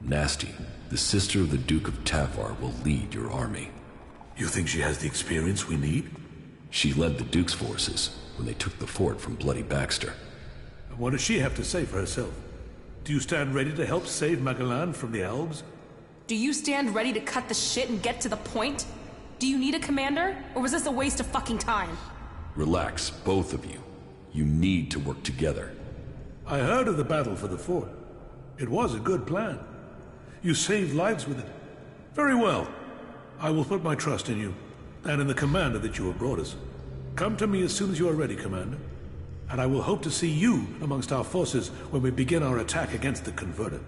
Nasty, the sister of the Duke of Tavar, will lead your army. You think she has the experience we need? She led the Duke's forces when they took the fort from Bloody Baxter. And what does she have to say for herself? Do you stand ready to help save Magalan from the elves? Do you stand ready to cut the shit and get to the point? Do you need a commander, or was this a waste of fucking time? Relax, both of you. You need to work together. I heard of the battle for the fort. It was a good plan. You saved lives with it. Very well. I will put my trust in you, and in the commander that you have brought us. Come to me as soon as you are ready, Commander. And I will hope to see you amongst our forces when we begin our attack against the Converter.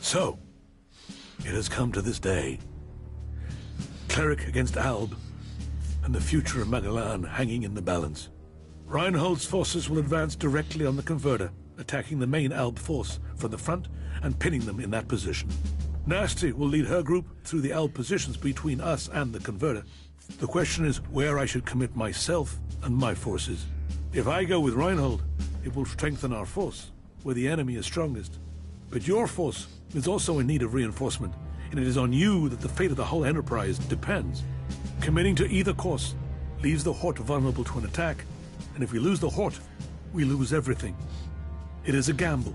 So, it has come to this day. Cleric against Alb, and the future of Magalan hanging in the balance. Reinhold's forces will advance directly on the Converter, attacking the main Alb force from the front and pinning them in that position. Nasty will lead her group through the Alb positions between us and the Converter. The question is where I should commit myself and my forces. If I go with Reinhold, it will strengthen our force, where the enemy is strongest. But your force is also in need of reinforcement, and it is on you that the fate of the whole enterprise depends. Committing to either course leaves the Hort vulnerable to an attack, and if we lose the Hort, we lose everything. It is a gamble.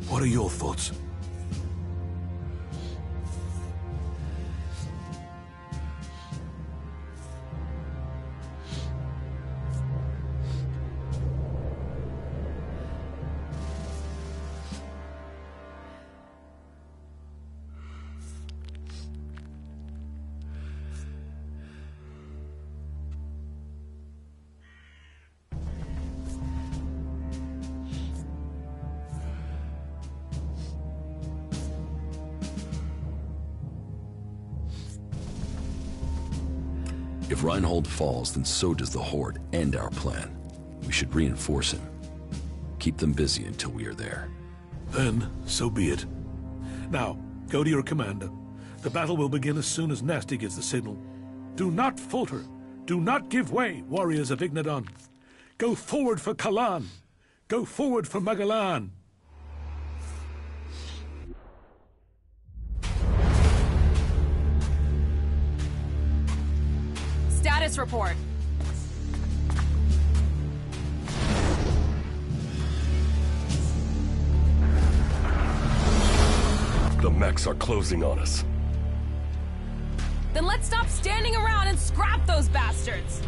What are your thoughts? If Reinhold falls, then so does the Horde and our plan. We should reinforce him. Keep them busy until we are there. Then, so be it. Now, go to your commander. The battle will begin as soon as Nasty gives the signal. Do not falter. Do not give way, warriors of Ignadon. Go forward for Kalan. Go forward for Magalan. Status report. The mechs are closing on us. Then let's stop standing around and scrap those bastards!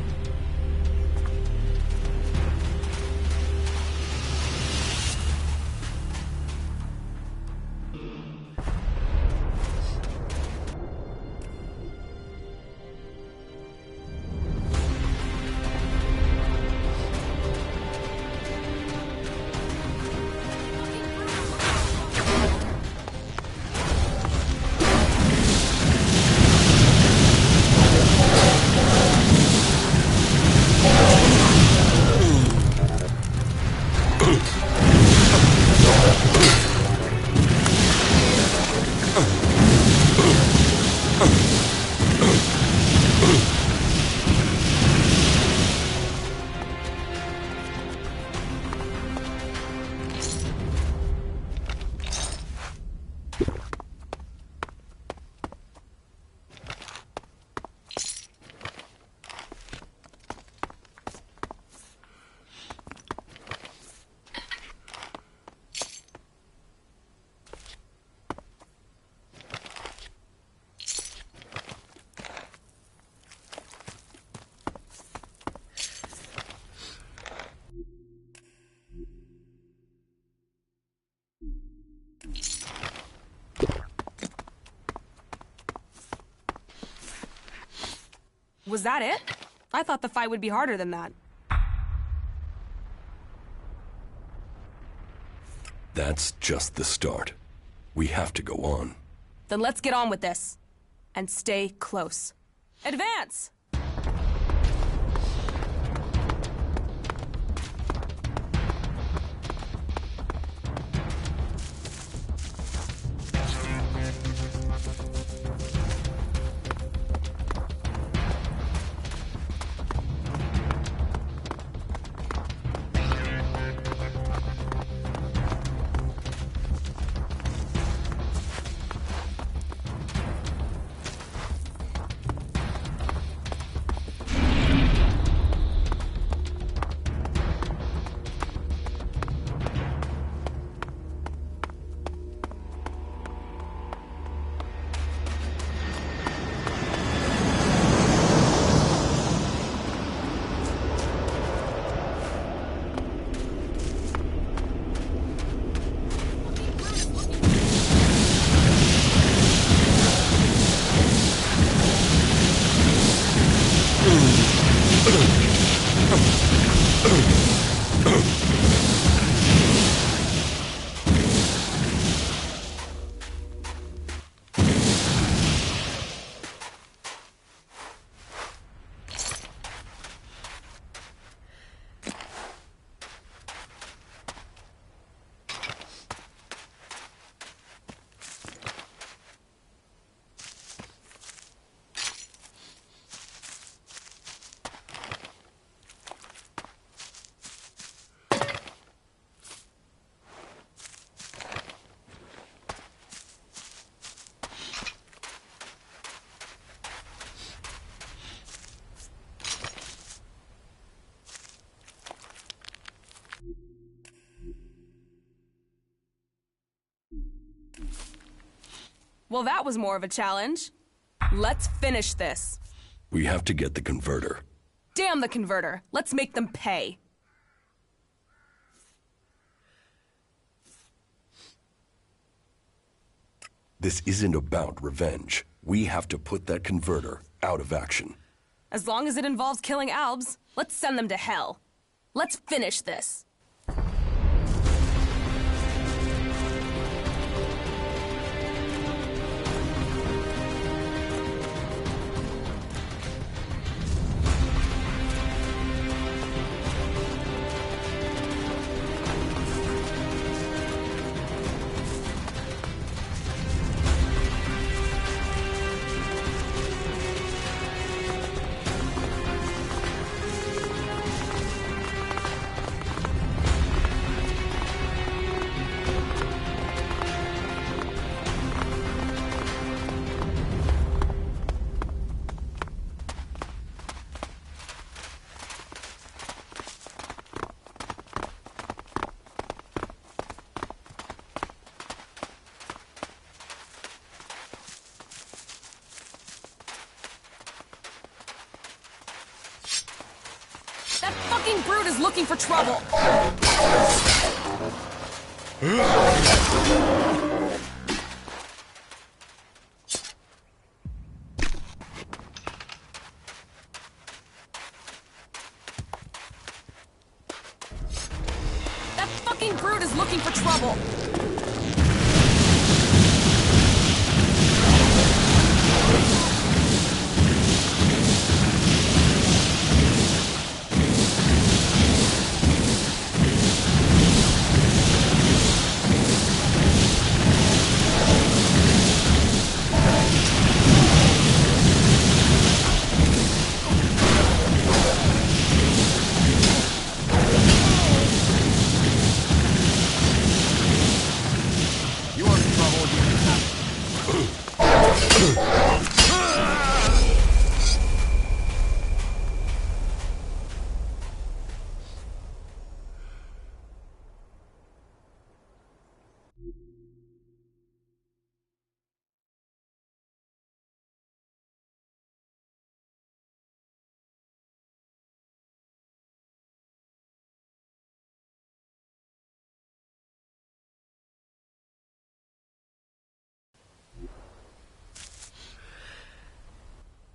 Was that it? I thought the fight would be harder than that. That's just the start. We have to go on. Then let's get on with this. and stay close. Advance! Well, that was more of a challenge. Let's finish this. We have to get the converter. Damn the converter. Let's make them pay. This isn't about revenge. We have to put that converter out of action. As long as it involves killing Albs, let's send them to hell. Let's finish this. That fucking brute is looking for trouble! That fucking brute is looking for trouble!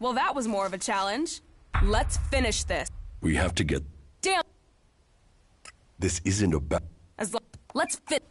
Well, that was more of a challenge. Let's finish this. We have to get... Damn! This isn't about... Let's fit...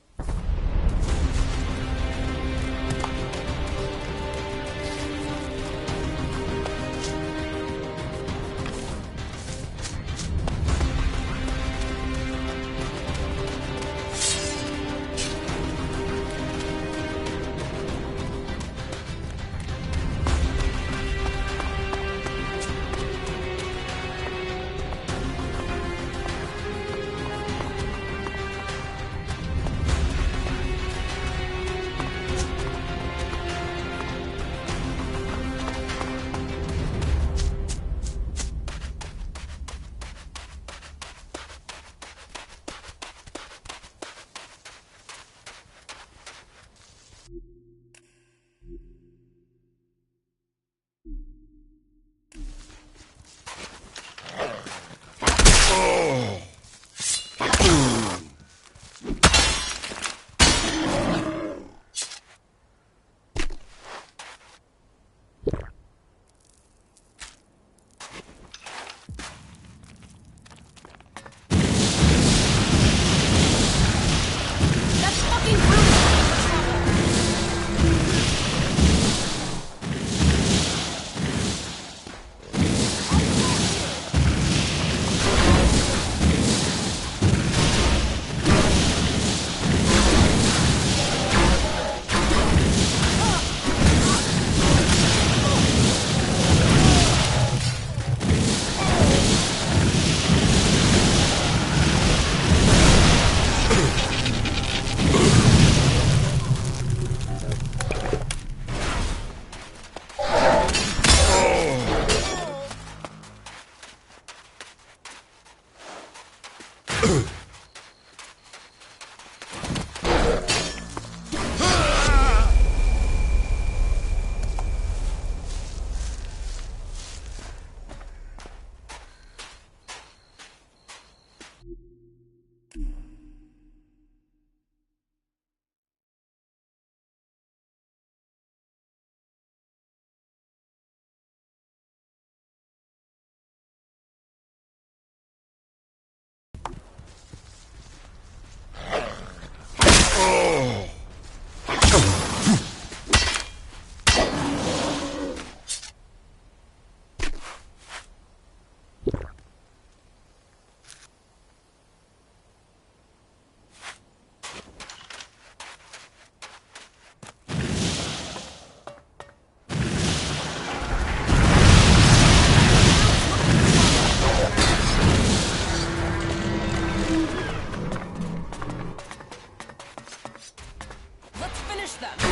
finish them!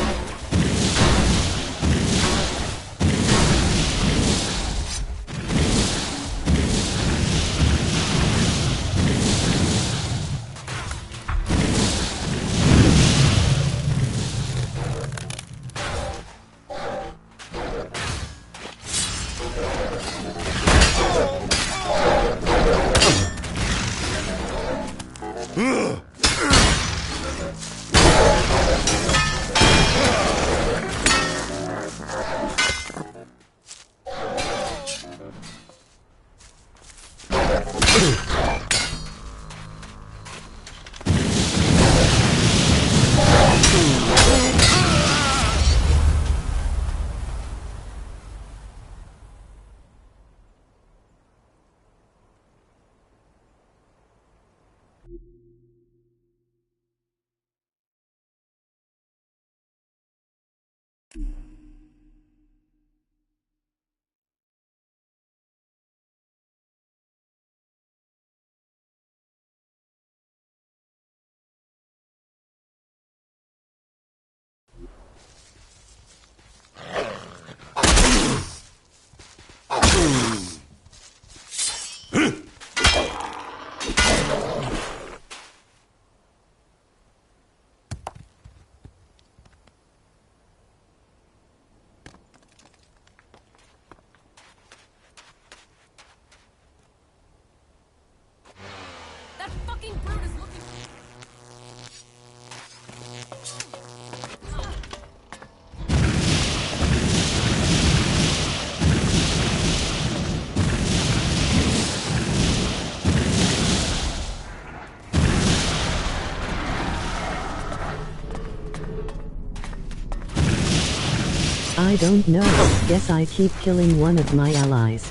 That fucking brute is looking... I don't know, guess I keep killing one of my allies.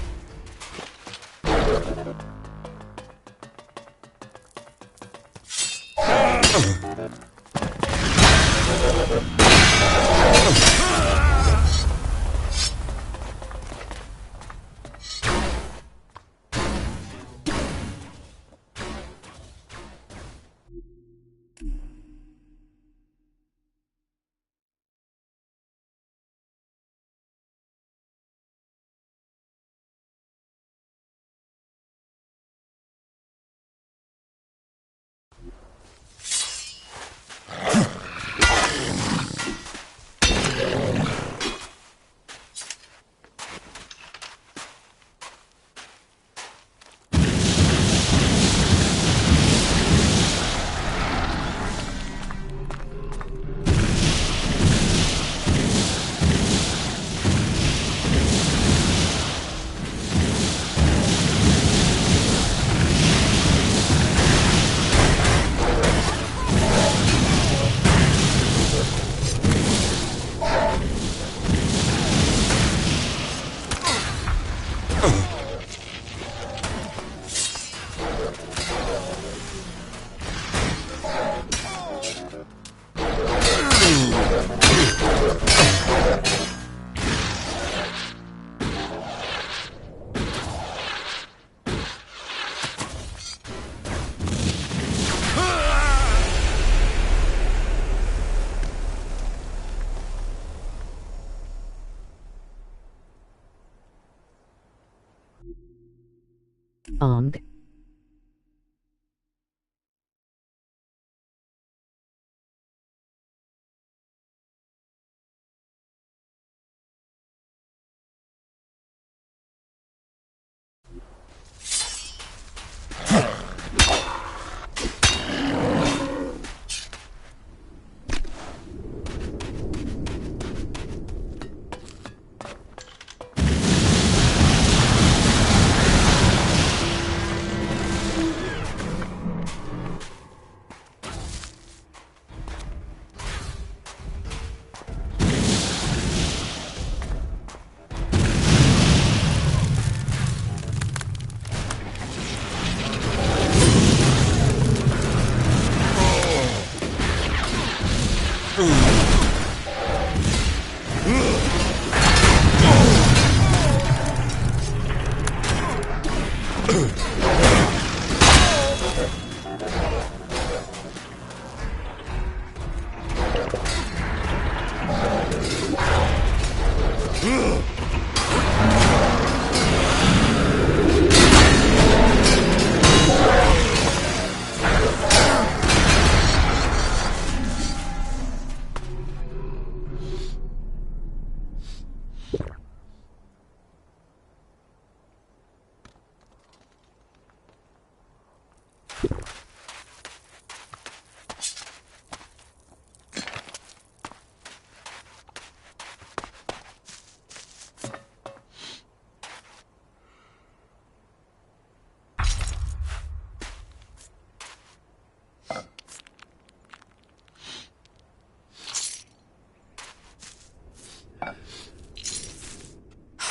Ong.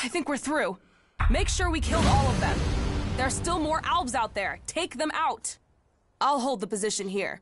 I think we're through. Make sure we killed all of them. There are still more Albs out there. Take them out. I'll hold the position here.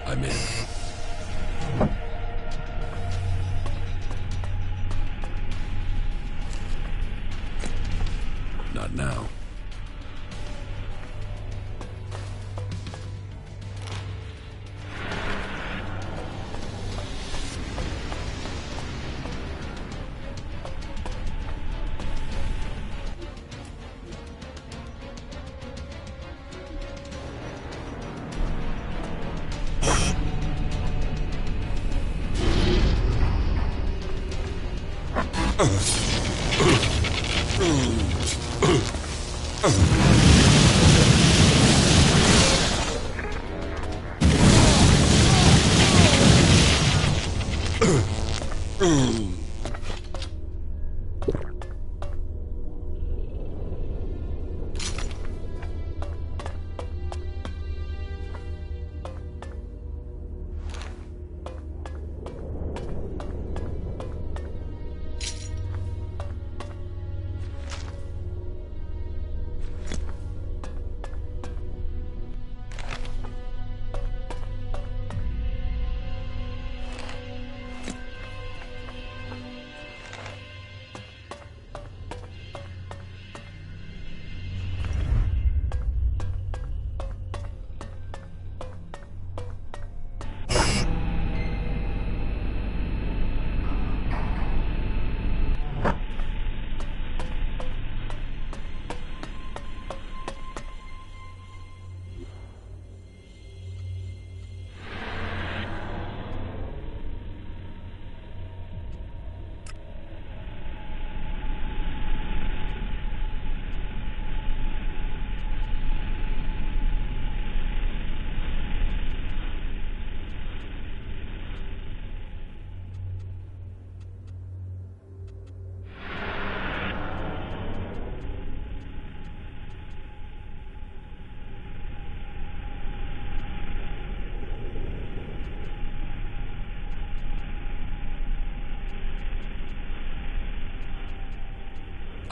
I'm in. Not now.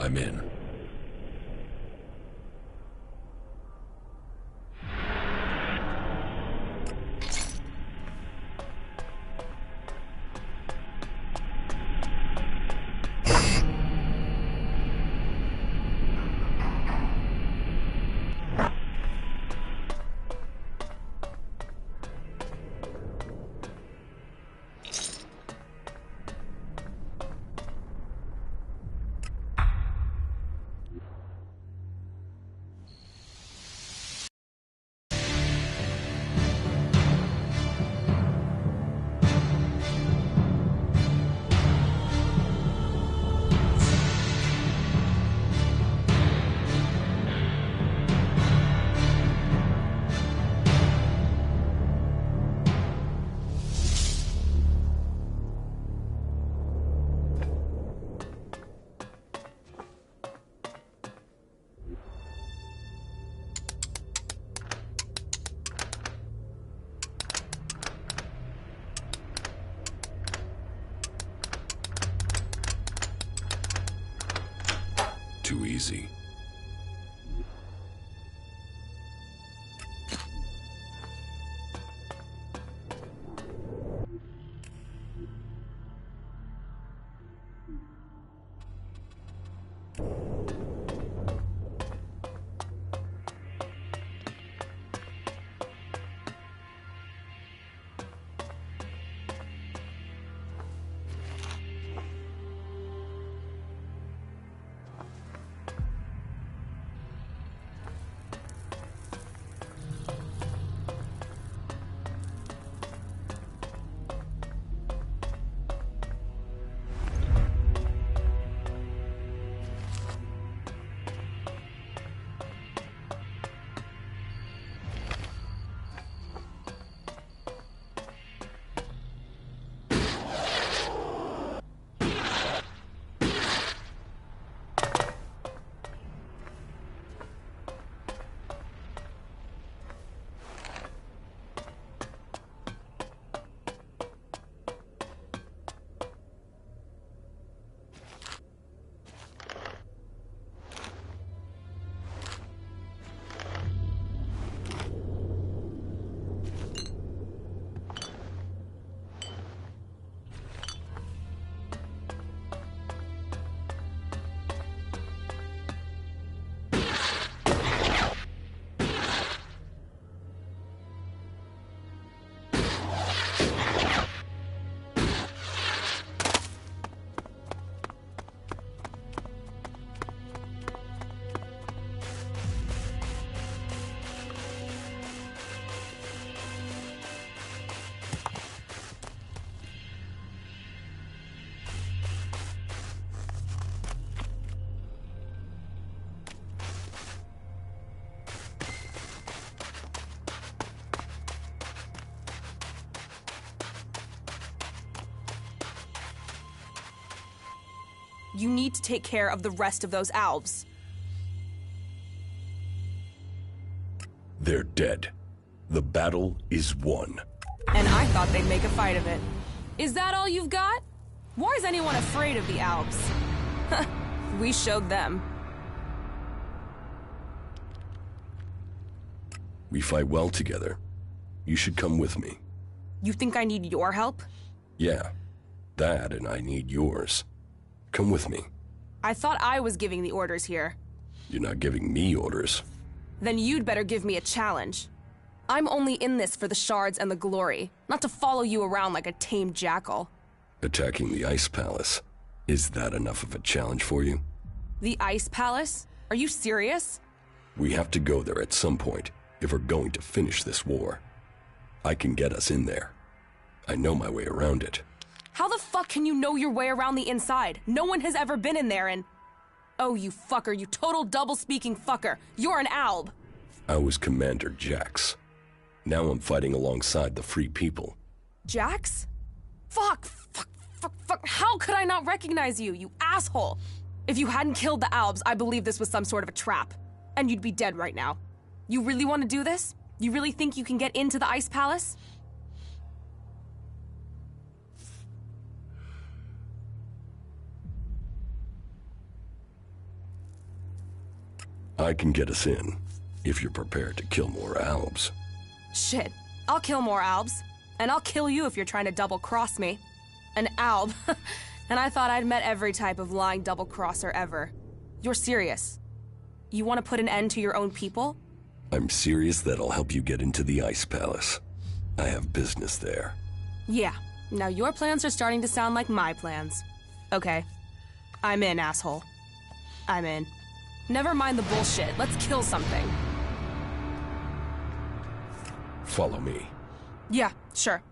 I'm in. Too easy. You need to take care of the rest of those Albs. They're dead. The battle is won. And I thought they'd make a fight of it. Is that all you've got? Why is anyone afraid of the Albs? We showed them. We fight well together. You should come with me. You think I need your help? Yeah, that and I need yours. Come with me. I thought I was giving the orders here. You're not giving me orders. Then you'd better give me a challenge. I'm only in this for the shards and the glory, not to follow you around like a tame jackal. Attacking the Ice Palace. Is that enough of a challenge for you? The Ice Palace? Are you serious? We have to go there at some point if we're going to finish this war. I can get us in there. I know my way around it. How the fuck can you know your way around the inside? No one has ever been in there and... Oh, you fucker, you total double-speaking fucker. You're an Alb. I was Commander Jax. Now I'm fighting alongside the Free People. Jax? Fuck. How could I not recognize you, you asshole? If you hadn't killed the Albs, I believe this was some sort of a trap. And you'd be dead right now. You really want to do this? You really think you can get into the Ice Palace? I can get us in, if you're prepared to kill more Albs. Shit. I'll kill more Albs. And I'll kill you if you're trying to double-cross me. An Alb. And I thought I'd met every type of lying double-crosser ever. You're serious? You want to put an end to your own people? I'm serious that I'll help you get into the Ice Palace. I have business there. Yeah. Now your plans are starting to sound like my plans. Okay. I'm in, asshole. I'm in. Never mind the bullshit. Let's kill something. Follow me. Yeah, sure.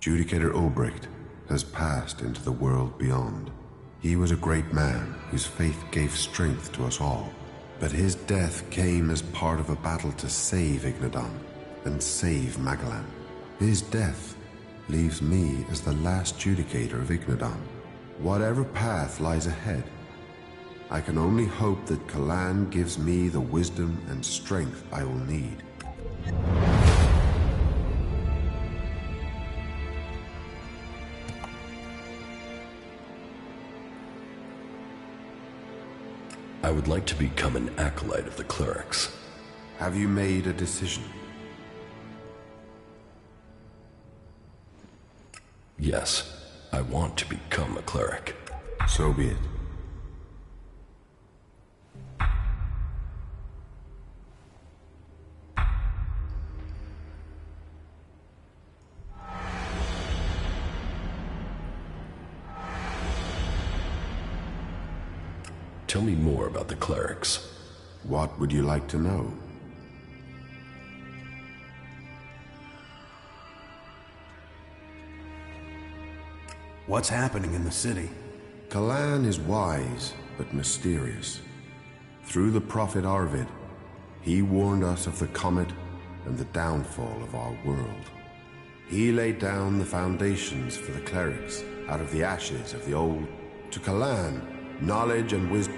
Judicator Ulbricht has passed into the world beyond. He was a great man whose faith gave strength to us all. But his death came as part of a battle to save Ignadon and save Magalan. His death leaves me as the last Judicator of Ignadon. Whatever path lies ahead, I can only hope that Kalan gives me the wisdom and strength I will need. I would like to become an acolyte of the clerics. Have you made a decision? Yes, I want to become a cleric. So be it. Tell me more about the clerics. What would you like to know? What's happening in the city? Kalan is wise, but mysterious. Through the prophet Arvid, he warned us of the comet and the downfall of our world. He laid down the foundations for the clerics out of the ashes of the old. To Kalan, knowledge and wisdom.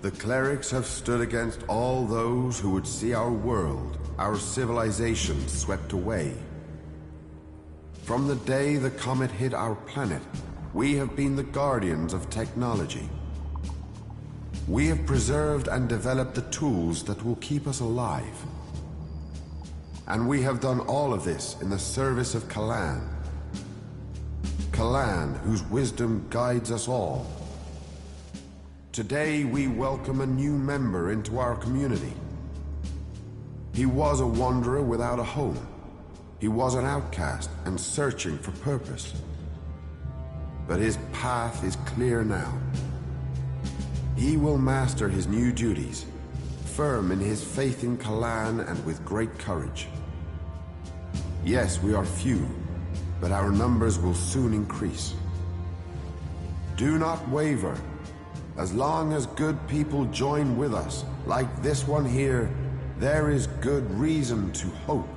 The clerics have stood against all those who would see our world, our civilization swept away. From the day the comet hit our planet, we have been the guardians of technology. We have preserved and developed the tools that will keep us alive. And we have done all of this in the service of Kalan. Kalan, whose wisdom guides us all. Today we welcome a new member into our community. He was a wanderer without a home. He was an outcast and searching for purpose. But his path is clear now. He will master his new duties, firm in his faith in Kalan and with great courage. Yes, we are few, but our numbers will soon increase. Do not waver. As long as good people join with us, like this one here, there is good reason to hope.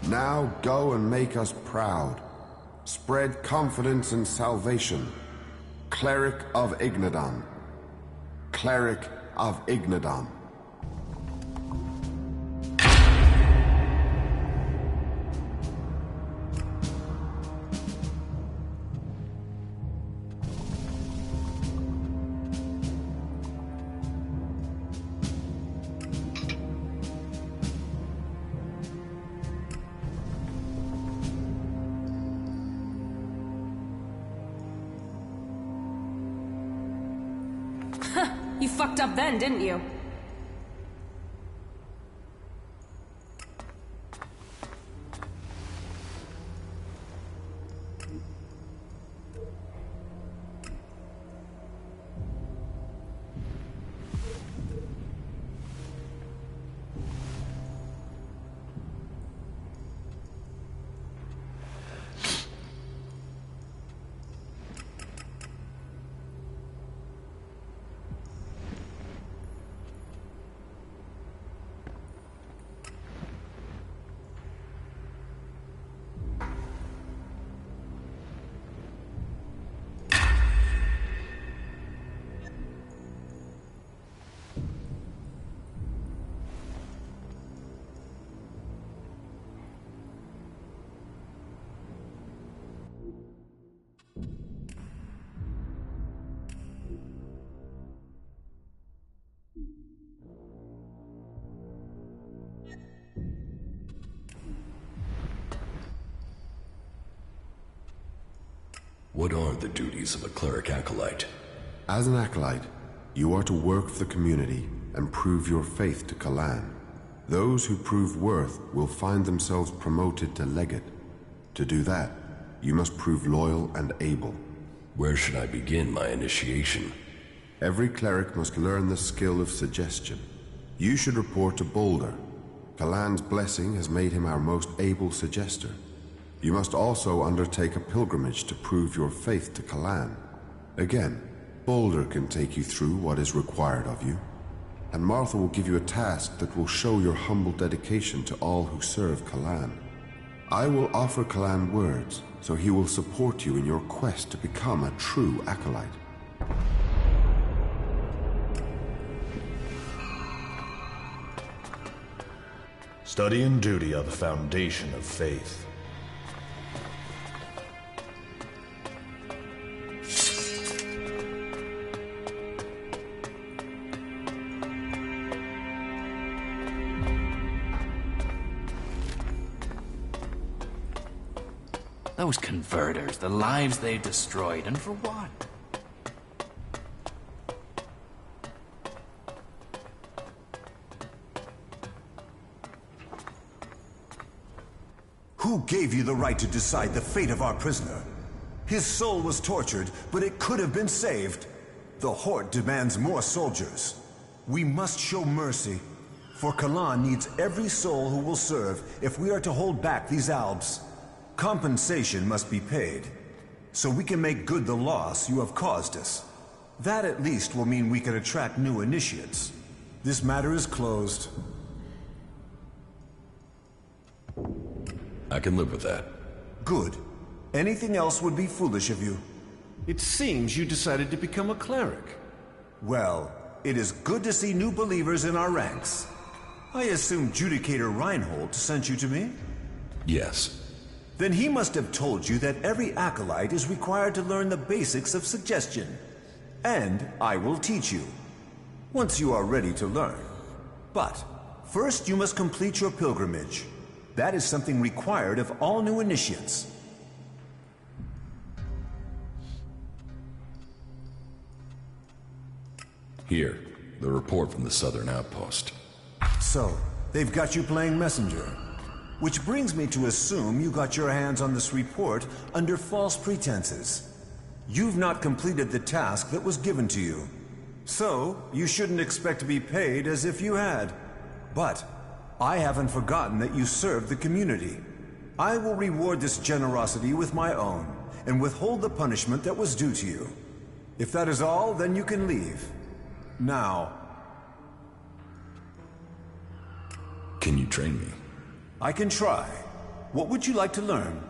Now go and make us proud. Spread confidence and salvation. Cleric of Ignadon. Cleric of Ignadon. You fucked up then, didn't you? What are the duties of a cleric acolyte? As an acolyte, you are to work for the community and prove your faith to Kalan. Those who prove worth will find themselves promoted to legate. To do that, you must prove loyal and able. Where should I begin my initiation? Every cleric must learn the skill of suggestion. You should report to Boulder. Kalan's blessing has made him our most able suggester. You must also undertake a pilgrimage to prove your faith to Kalan. Again, Boulder can take you through what is required of you, and Martha will give you a task that will show your humble dedication to all who serve Kalan. I will offer Kalan words, so he will support you in your quest to become a true acolyte. Study and duty are the foundation of faith. Those converters, the lives they destroyed, and for what? Who gave you the right to decide the fate of our prisoner? His soul was tortured, but it could have been saved. The Horde demands more soldiers. We must show mercy, for Kalan needs every soul who will serve if we are to hold back these Albs. Compensation must be paid, so we can make good the loss you have caused us. That at least will mean we can attract new initiates. This matter is closed. I can live with that. Good. Anything else would be foolish of you. It seems you decided to become a cleric. Well, it is good to see new believers in our ranks. I assume Judicator Reinhold sent you to me? Yes. Then he must have told you that every acolyte is required to learn the basics of suggestion. And I will teach you, once you are ready to learn. But first you must complete your pilgrimage. That is something required of all new initiates. Here, the report from the southern outpost. So, they've got you playing messenger. Which brings me to assume you got your hands on this report under false pretenses. You've not completed the task that was given to you. So, you shouldn't expect to be paid as if you had. But, I haven't forgotten that you served the community. I will reward this generosity with my own, and withhold the punishment that was due to you. If that is all, then you can leave. Now. Can you train me? I can try. What would you like to learn?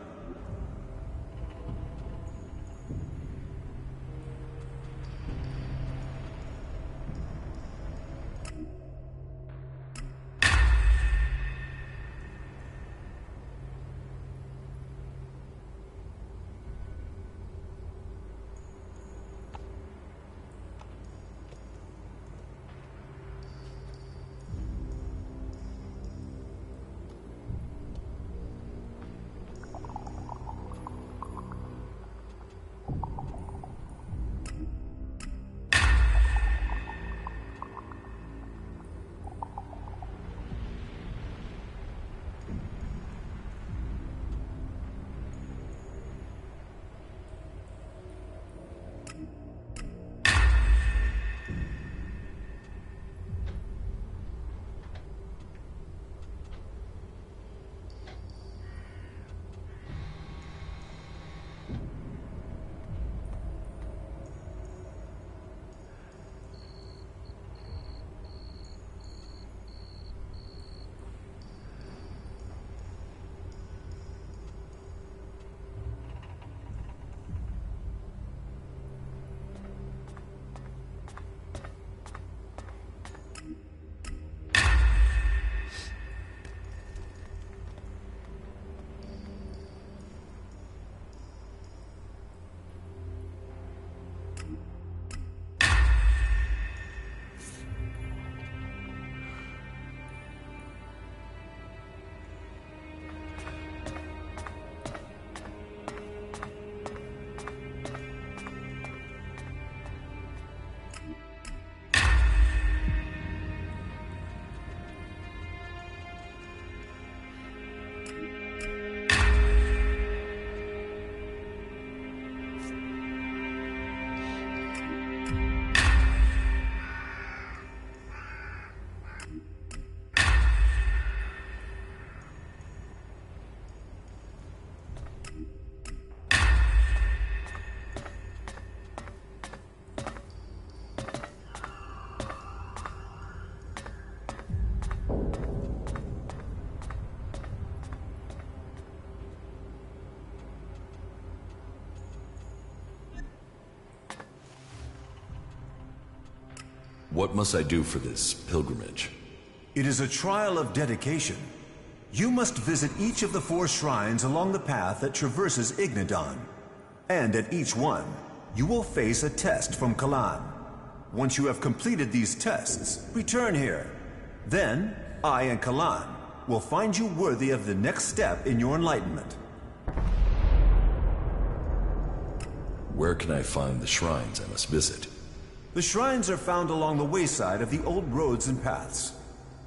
What must I do for this pilgrimage? It is a trial of dedication. You must visit each of the 4 shrines along the path that traverses Ignadon. And at each one, you will face a test from Kalan. Once you have completed these tests, return here. Then, I and Kalan will find you worthy of the next step in your enlightenment. Where can I find the shrines I must visit? The shrines are found along the wayside of the old roads and paths.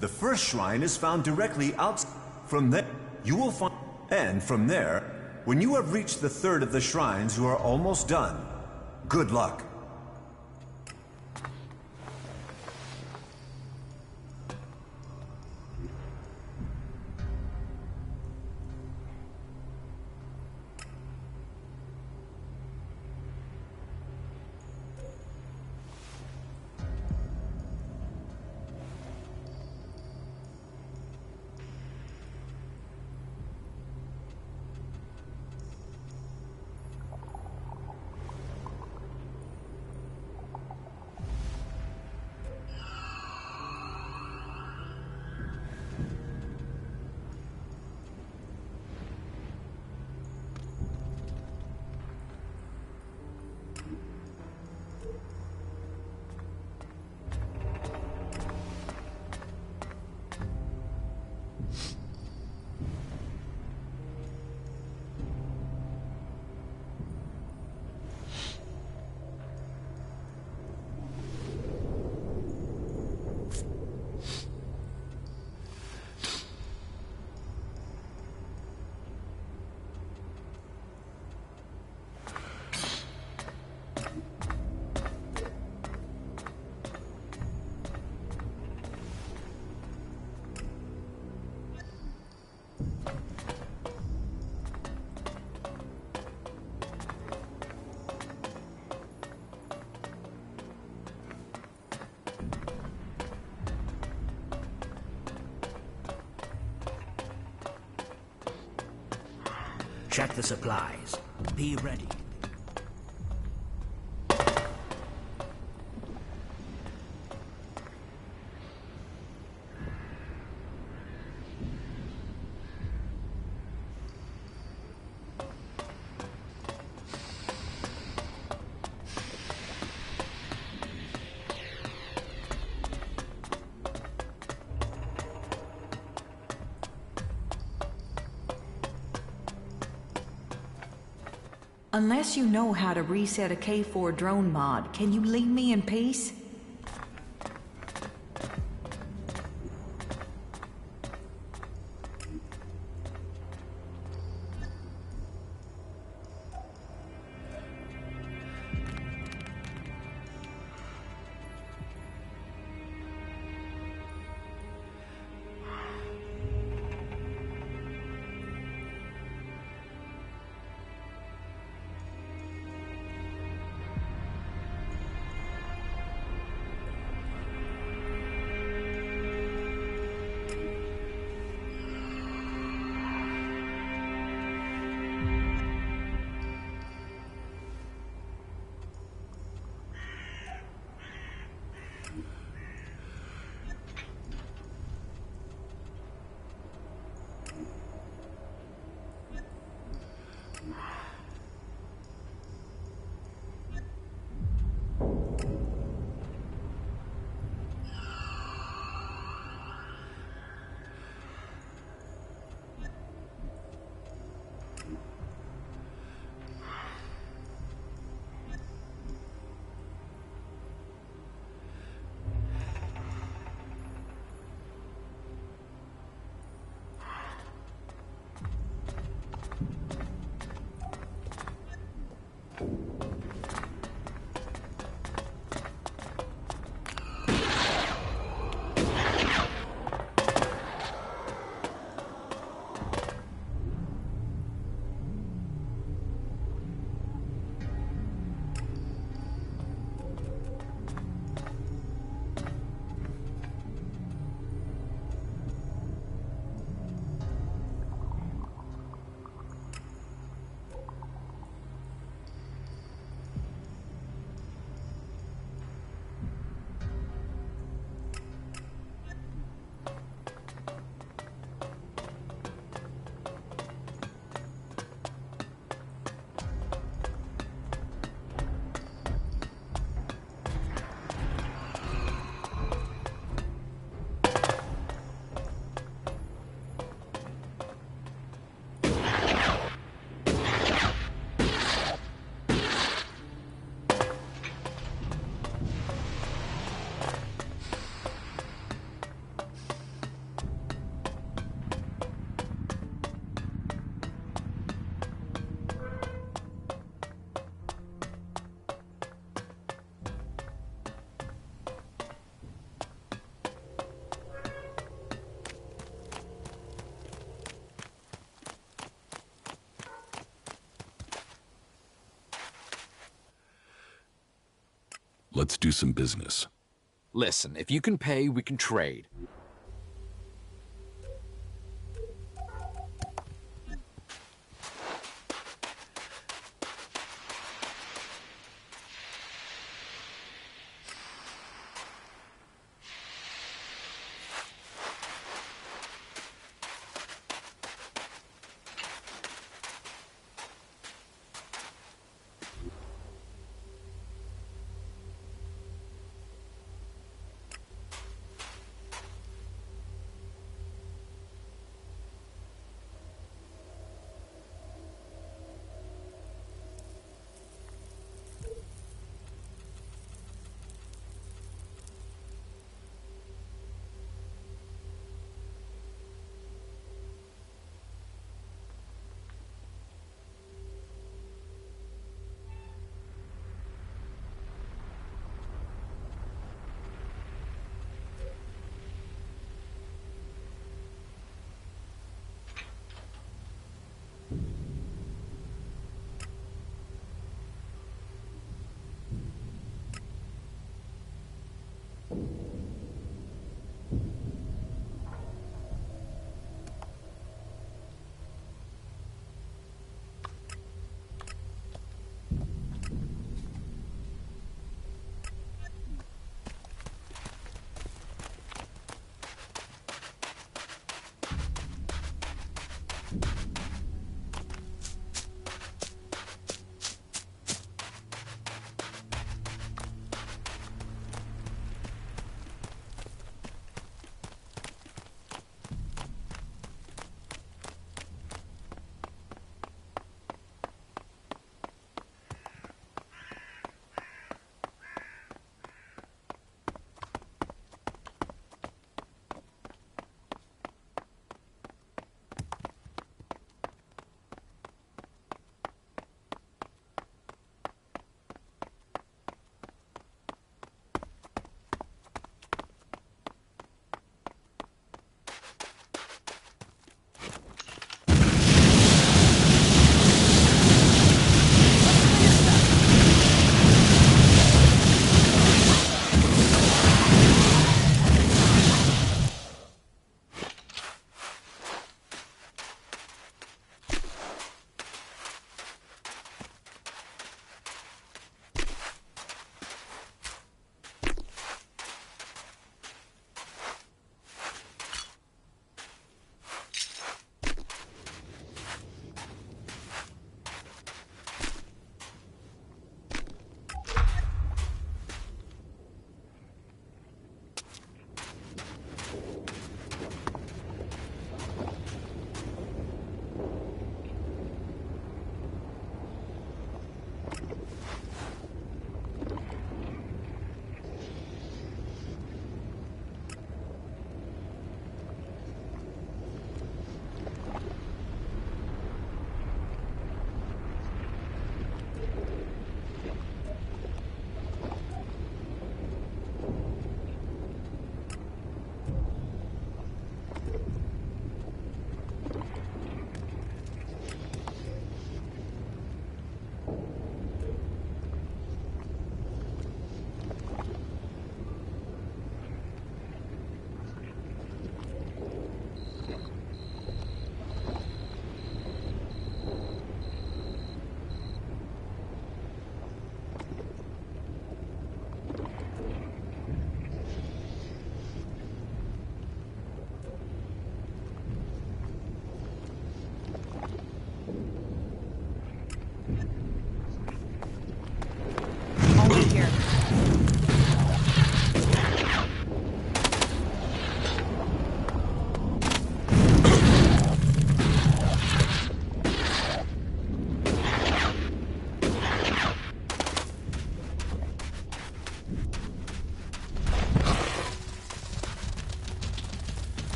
The first shrine is found directly outside. From there, you will find... And from there, when you have reached the 3rd of the shrines, you are almost done. Good luck. Check the supplies. Be ready. Unless you know how to reset a K4 drone mod, can you leave me in peace? Let's do some business. Listen, if you can pay, we can trade.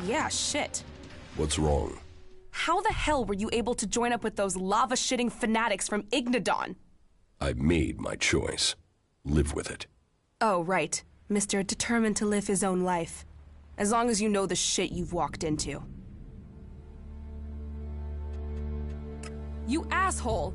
Yeah, shit. What's wrong? how the hell were you able to join up with those lava-shitting fanatics from Ignadon? I made my choice. Live with it. Oh, right. Mr. Determined to live his own life. As long as you know the shit you've walked into. You asshole!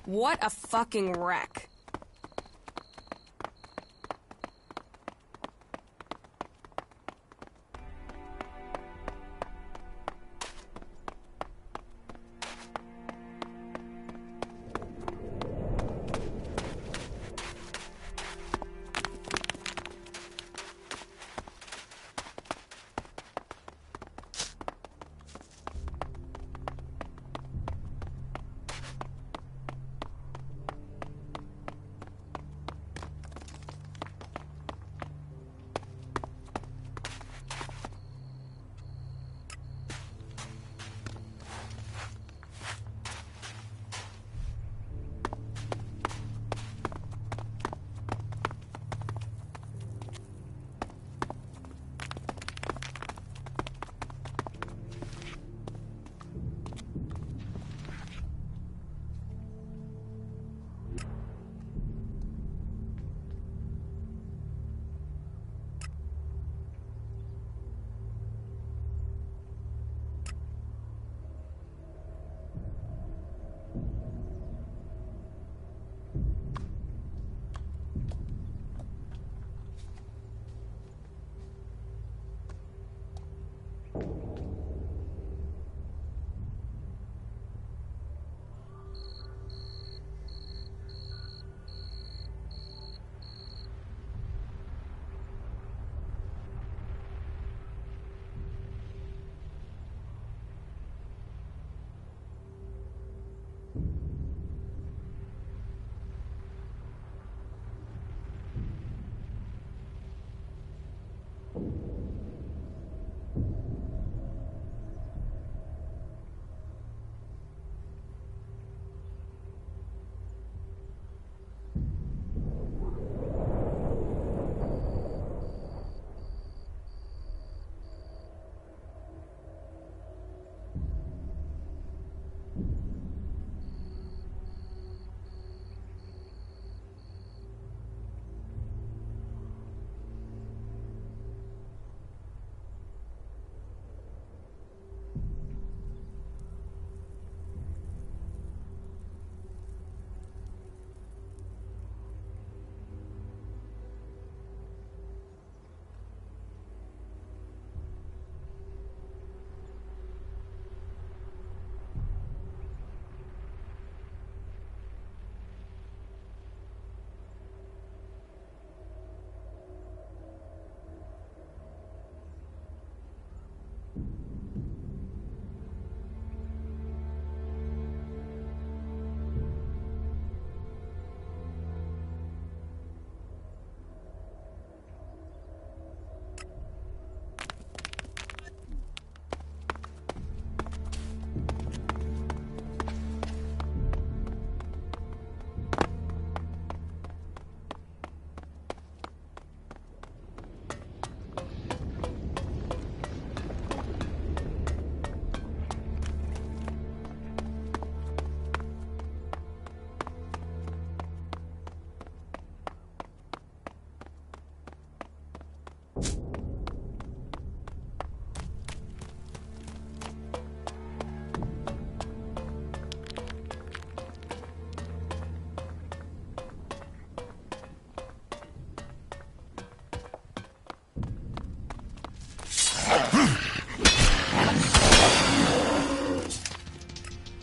What a fucking wreck.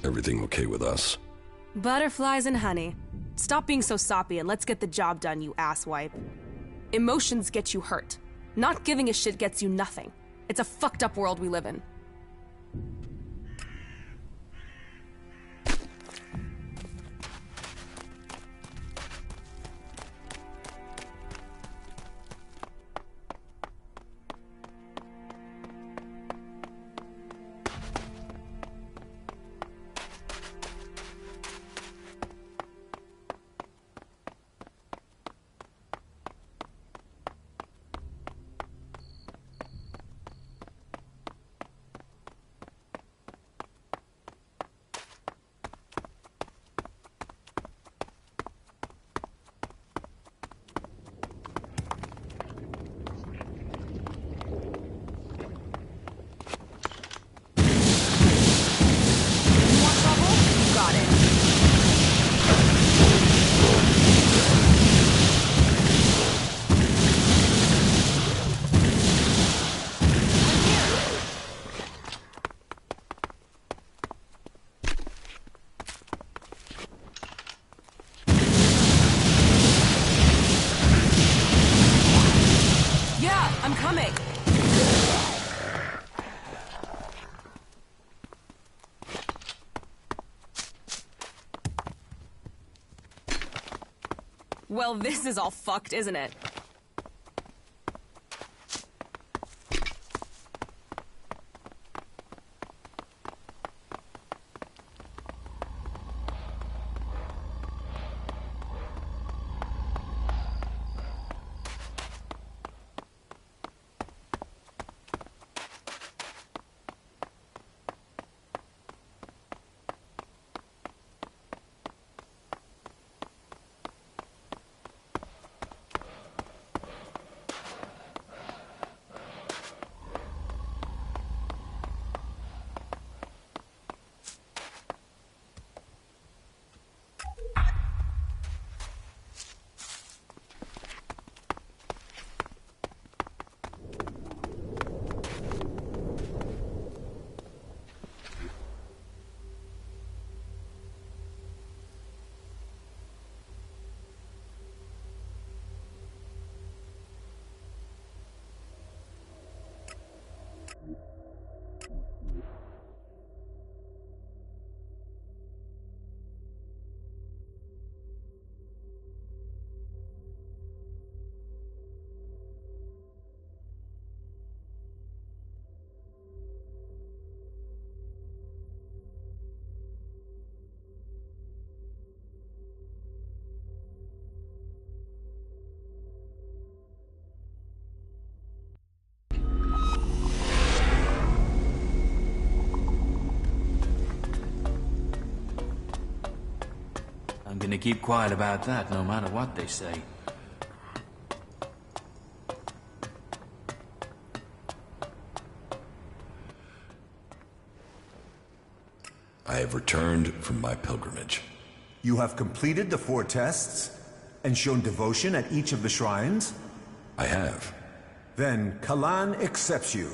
Everything okay with us? Butterflies and honey. Stop being so soppy and let's get the job done, you asswipe. Emotions get you hurt. Not giving a shit gets you nothing. It's a fucked up world we live in. I'm coming. Well, this is all fucked, isn't it? gonna keep quiet about that, no matter what they say. I have returned from my pilgrimage. You have completed the 4 tests? And shown devotion at each of the shrines? I have. Then Kalan accepts you.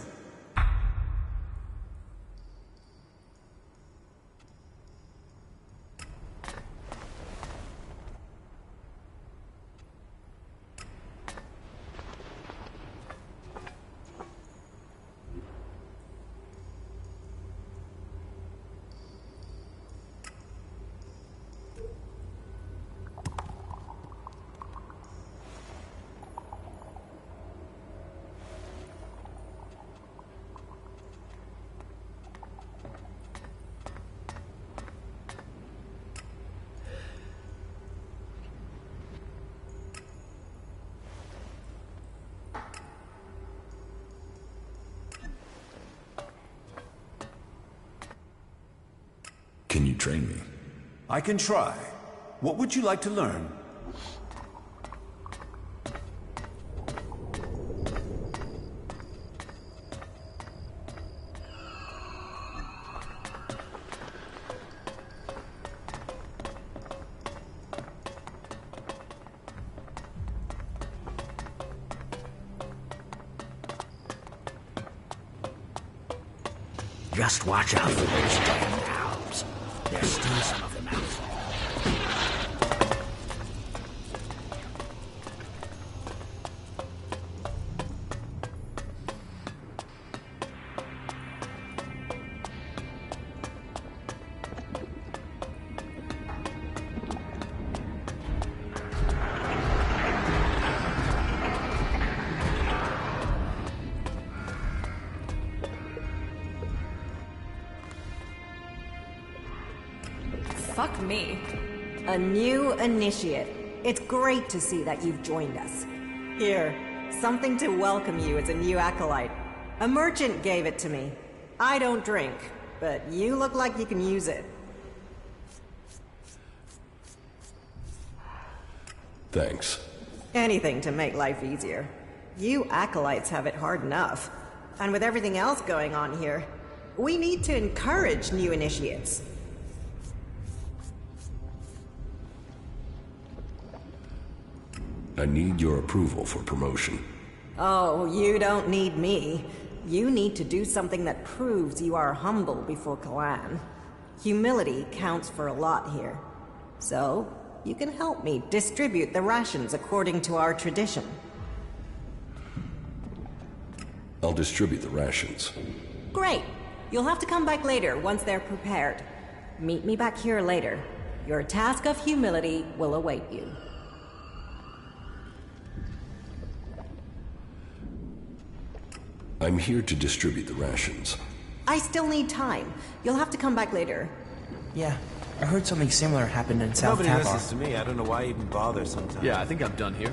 Can you train me? I can try. What would you like to learn? Just watch out for those damn owls. There's still some of them out there. Fuck me. A new initiate. It's great to see that you've joined us. Here, something to welcome you as a new acolyte. A merchant gave it to me. I don't drink, but you look like you can use it. Thanks. Anything to make life easier. You acolytes have it hard enough. And with everything else going on here, we need to encourage new initiates. I need your approval for promotion. Oh, you don't need me. You need to do something that proves you are humble before Kalan. Humility counts for a lot here. So, you can help me distribute the rations according to our tradition. I'll distribute the rations. Great. You'll have to come back later once they're prepared. Meet me back here later. Your task of humility will await you. I'm here to distribute the rations. I still need time. You'll have to come back later. Yeah, I heard something similar happened in South Nobody Tabar. listens to me. I don't know why I even bother sometimes. Yeah, I think I'm done here.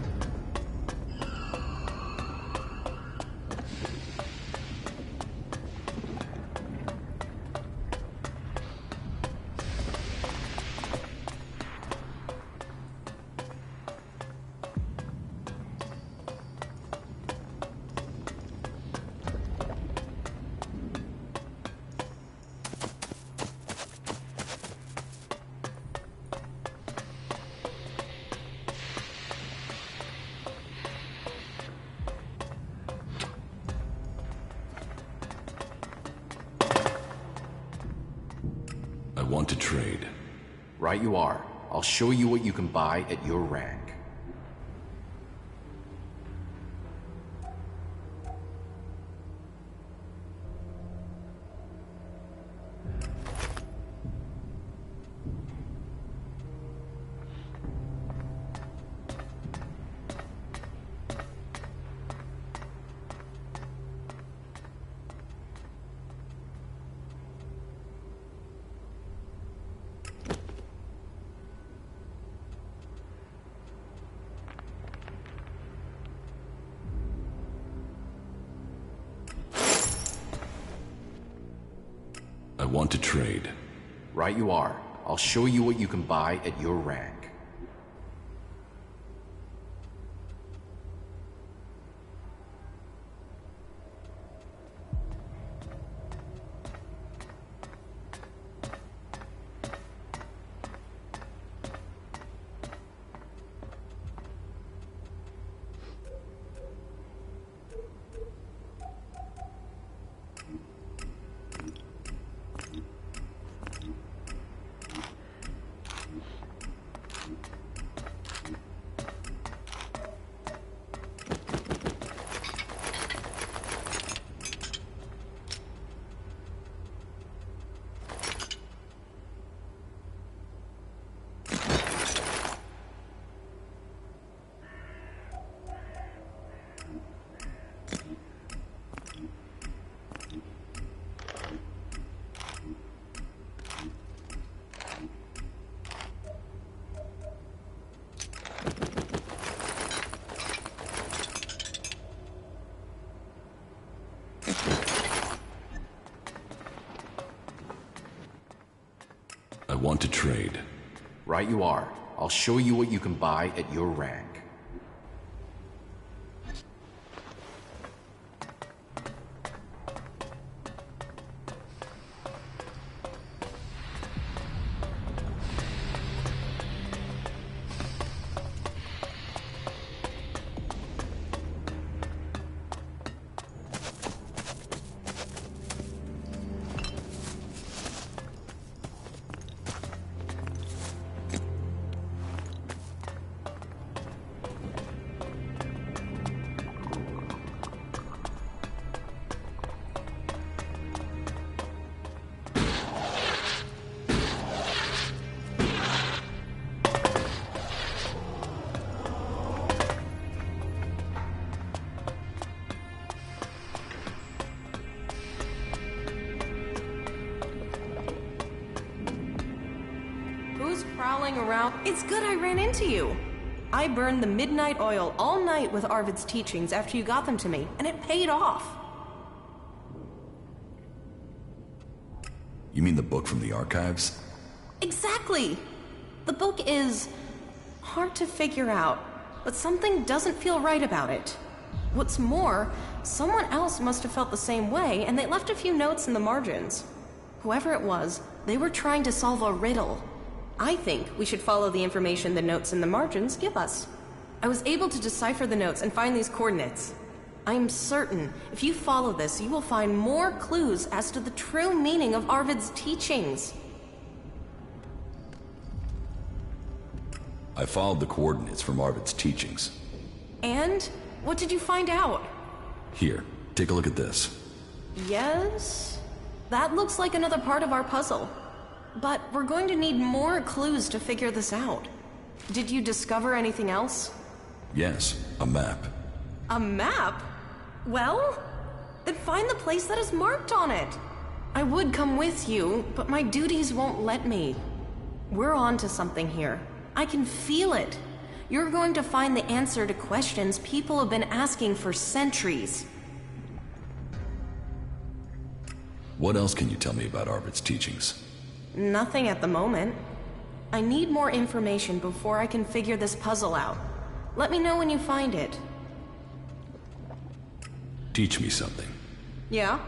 I want to trade. Right you are. I'll show you what you can buy at your rank. I want to trade. Right you are. I'll show you what you can buy at your rank. I want to trade. Right you are. I'll show you what you can buy at your rank. Prowling around. It's good I ran into you. I burned the midnight oil all night with Arvid's teachings after you got them to me, and it paid off. You mean the book from the archives? Exactly. The book is hard to figure out, but something doesn't feel right about it. What's more, someone else must have felt the same way, and they left a few notes in the margins. Whoever it was, they were trying to solve a riddle. I think we should follow the information the notes in the margins give us. I was able to decipher the notes and find these coordinates. I'm certain if you follow this, you will find more clues as to the true meaning of Arvid's teachings. I followed the coordinates from Arvid's teachings. And? What did you find out? Here, take a look at this. Yes? That looks like another part of our puzzle. But we're going to need more clues to figure this out. Did you discover anything else? Yes, a map. A map? Well, then find the place that is marked on it. I would come with you, but my duties won't let me. We're on to something here. I can feel it. You're going to find the answer to questions people have been asking for centuries. What else can you tell me about Arvid's teachings? Nothing at the moment. I need more information before I can figure this puzzle out. Let me know when you find it. Teach me something. Yeah?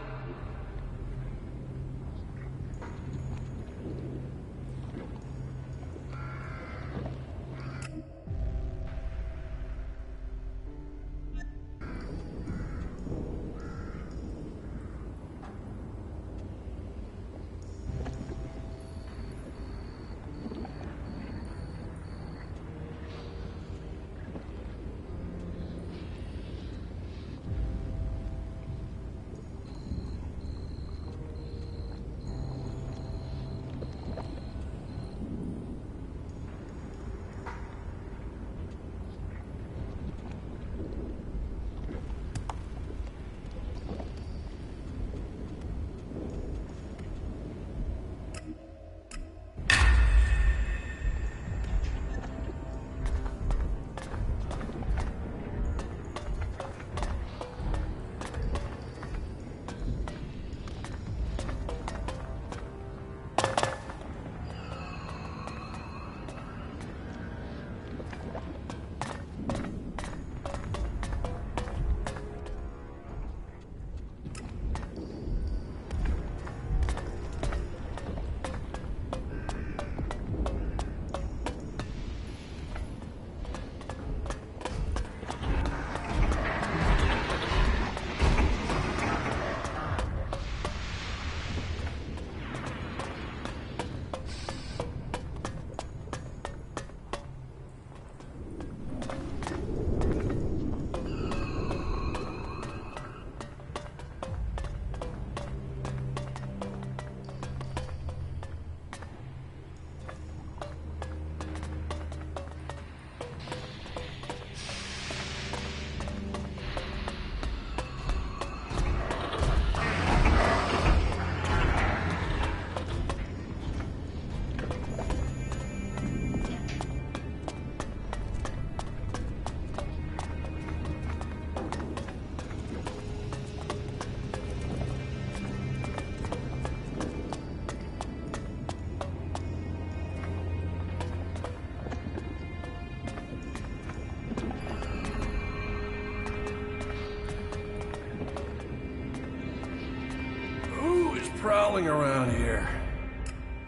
prowling around here.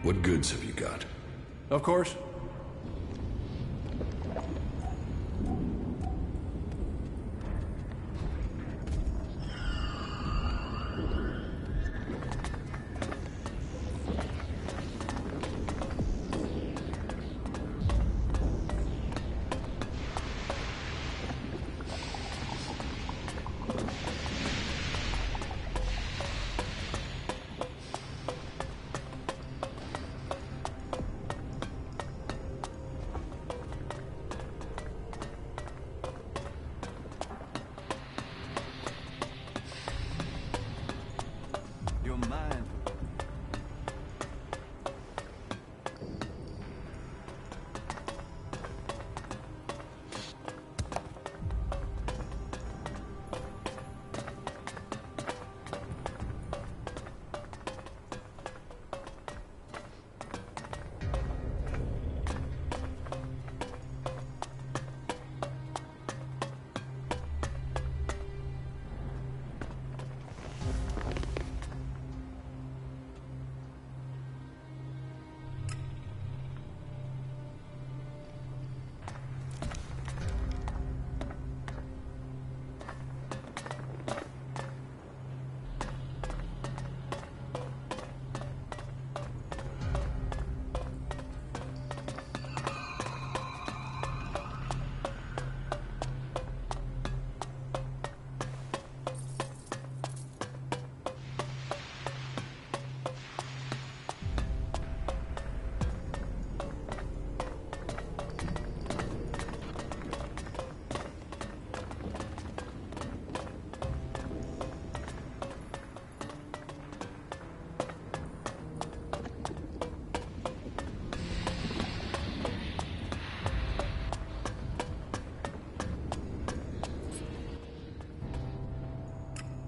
What goods have you got? Of course.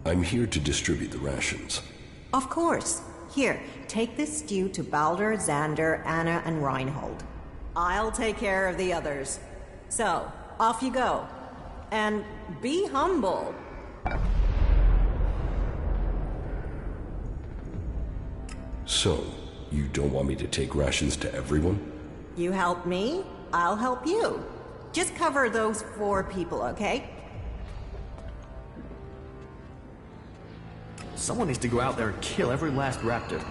I'm here to distribute the rations. Of course. Here, take this stew to Baldur, Xander, Anna, and Reinhold. I'll take care of the others. So, off you go. And be humble. So, you don't want me to take rations to everyone? You help me, I'll help you. Just cover those 4 people, okay? Someone needs to go out there and kill every last raptor.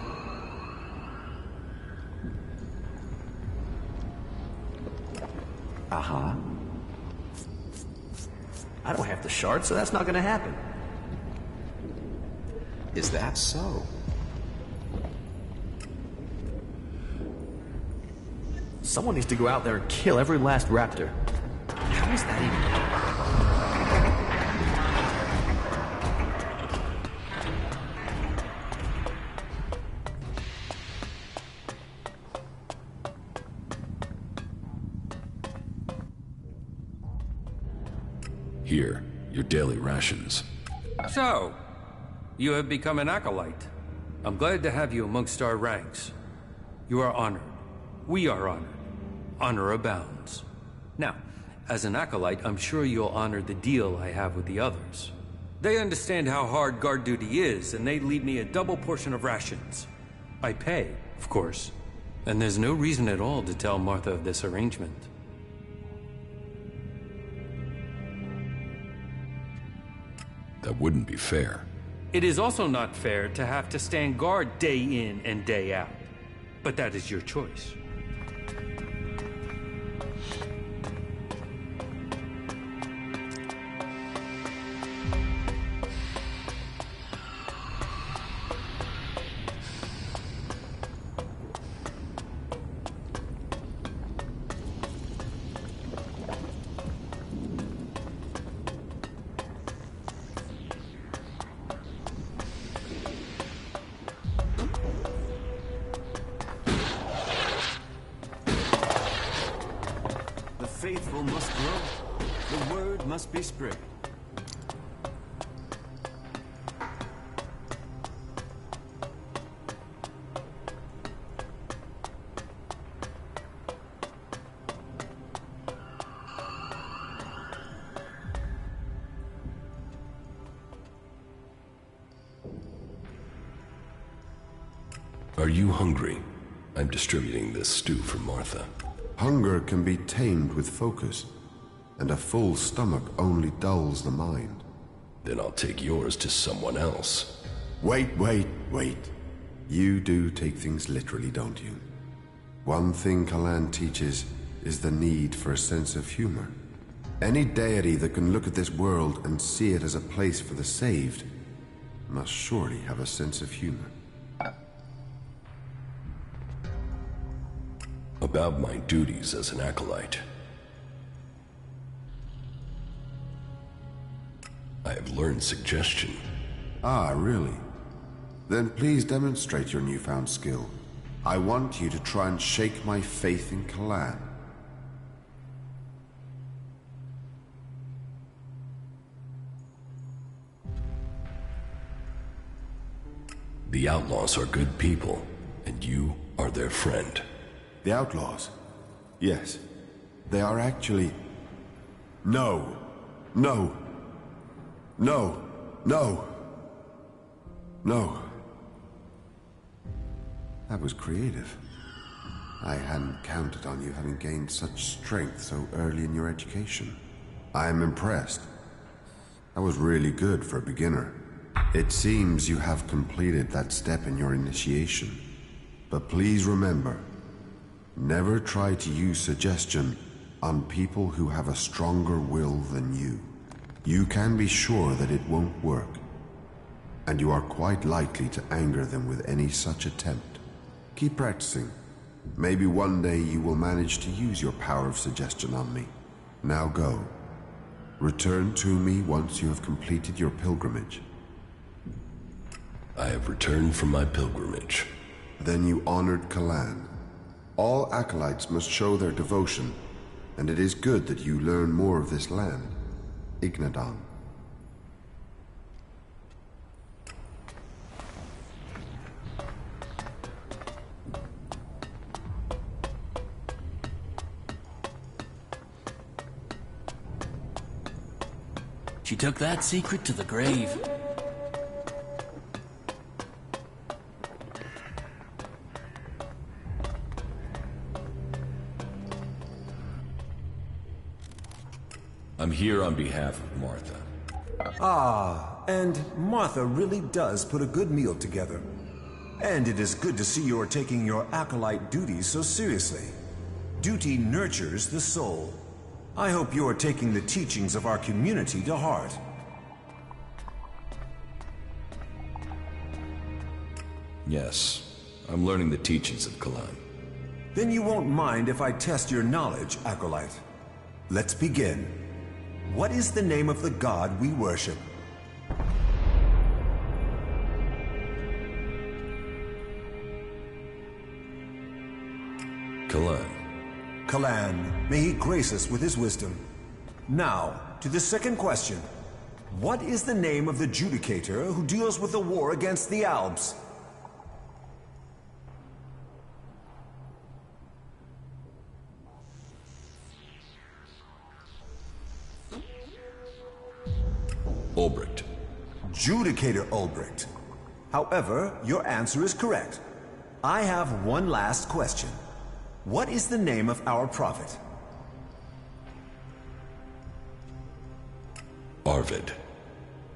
Uh-huh. I don't have the shard, so that's not gonna happen. Is that so? Someone needs to go out there and kill every last raptor. How is that even... Here, your daily rations. So, you have become an acolyte. I'm glad to have you amongst our ranks. You are honored. We are honored. Honor abounds. Now, as an acolyte, I'm sure you'll honor the deal I have with the others. They understand how hard guard duty is, and they leave me a double portion of rations. I pay, of course, and there's no reason at all to tell Martha of this arrangement. That wouldn't be fair. It is also not fair to have to stand guard day in and day out. But that is your choice. Faithful must grow. The word must be spread. Are you hungry? I'm distributing this stew for Martha. Hunger can be tamed with focus, and a full stomach only dulls the mind. Then I'll take yours to someone else. Wait. You do take things literally, don't you? One thing Kalan teaches is the need for a sense of humor. Any deity that can look at this world and see it as a place for the saved must surely have a sense of humor. About my duties as an acolyte. I have learned suggestion. Ah, really? Then please demonstrate your newfound skill. I want you to try and shake my faith in Kalan. The outlaws are good people, and you are their friend. The outlaws? Yes. They are actually... No. That was creative. I hadn't counted on you having gained such strength so early in your education. I am impressed. That was really good for a beginner. It seems you have completed that step in your initiation. But please remember, never try to use suggestion on people who have a stronger will than you. You can be sure that it won't work, and you are quite likely to anger them with any such attempt. Keep practicing. Maybe one day you will manage to use your power of suggestion on me. Now go. Return to me once you have completed your pilgrimage. I have returned from my pilgrimage. Then you honored Kalan. All acolytes must show their devotion, and it is good that you learn more of this land. Ignadon. She took that secret to the grave. I'm here on behalf of Martha. Ah, and Martha really does put a good meal together. And it is good to see you are taking your acolyte duties so seriously. Duty nurtures the soul. I hope you are taking the teachings of our community to heart. Yes, I'm learning the teachings of Kalan. Then you won't mind if I test your knowledge, acolyte. Let's begin. What is the name of the god we worship? Kalan. Kalan, may he grace us with his wisdom. Now, to the second question. What is the name of the judicator who deals with the war against the Albs? Ulbricht. Judicator Ulbricht. However, your answer is correct. I have one last question. What is the name of our prophet? Arvid.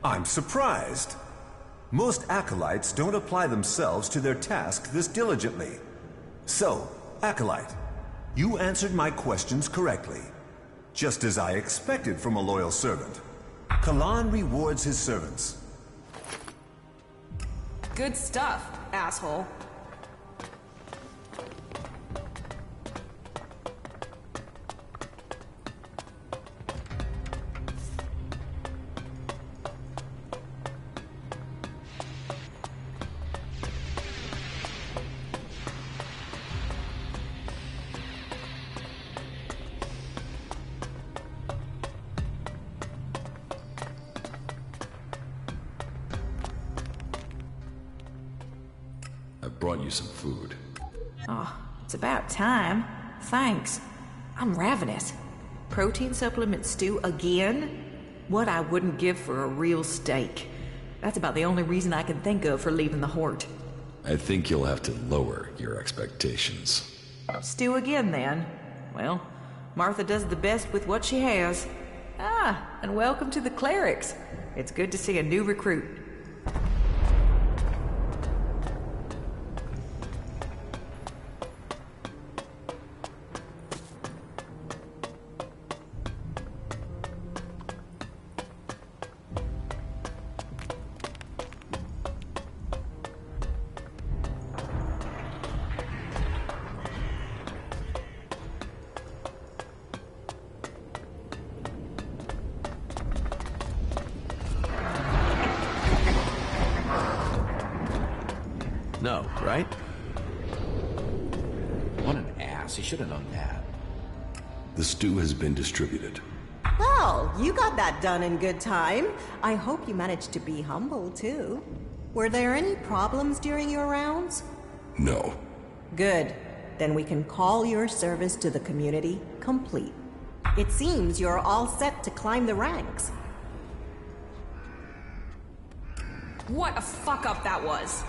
I'm surprised. Most acolytes don't apply themselves to their task this diligently. So, acolyte, you answered my questions correctly. Just as I expected from a loyal servant. Kalan rewards his servants. Good stuff, asshole. Brought you some food. Oh, it's about time. Thanks. I'm ravenous. Protein supplement stew again? What I wouldn't give for a real steak. That's about the only reason I can think of for leaving the Horde. I think you'll have to lower your expectations. Stew again, then. Well, Martha does the best with what she has. Ah, and welcome to the Clerics. It's good to see a new recruit. No, right? What an ass. He should have known that. The stew has been distributed. Well, you got that done in good time. I hope you managed to be humble, too. Were there any problems during your rounds? No. Good. Then we can call your service to the community complete. It seems you're all set to climb the ranks. What a fuck up that was.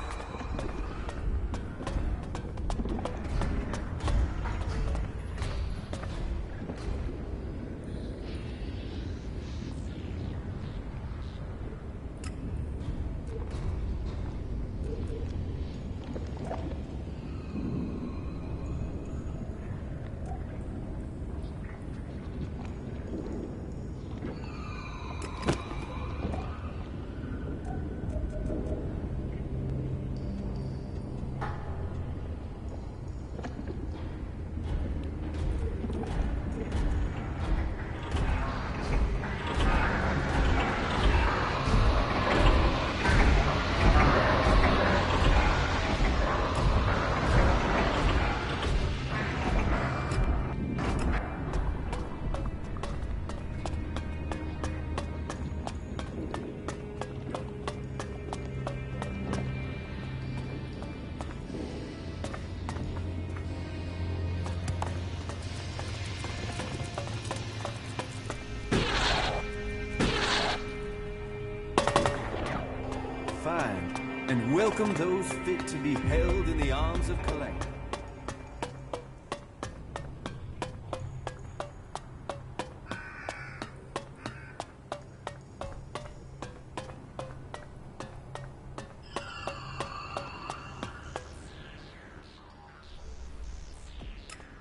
And welcome those fit to be held in the arms of Kalane.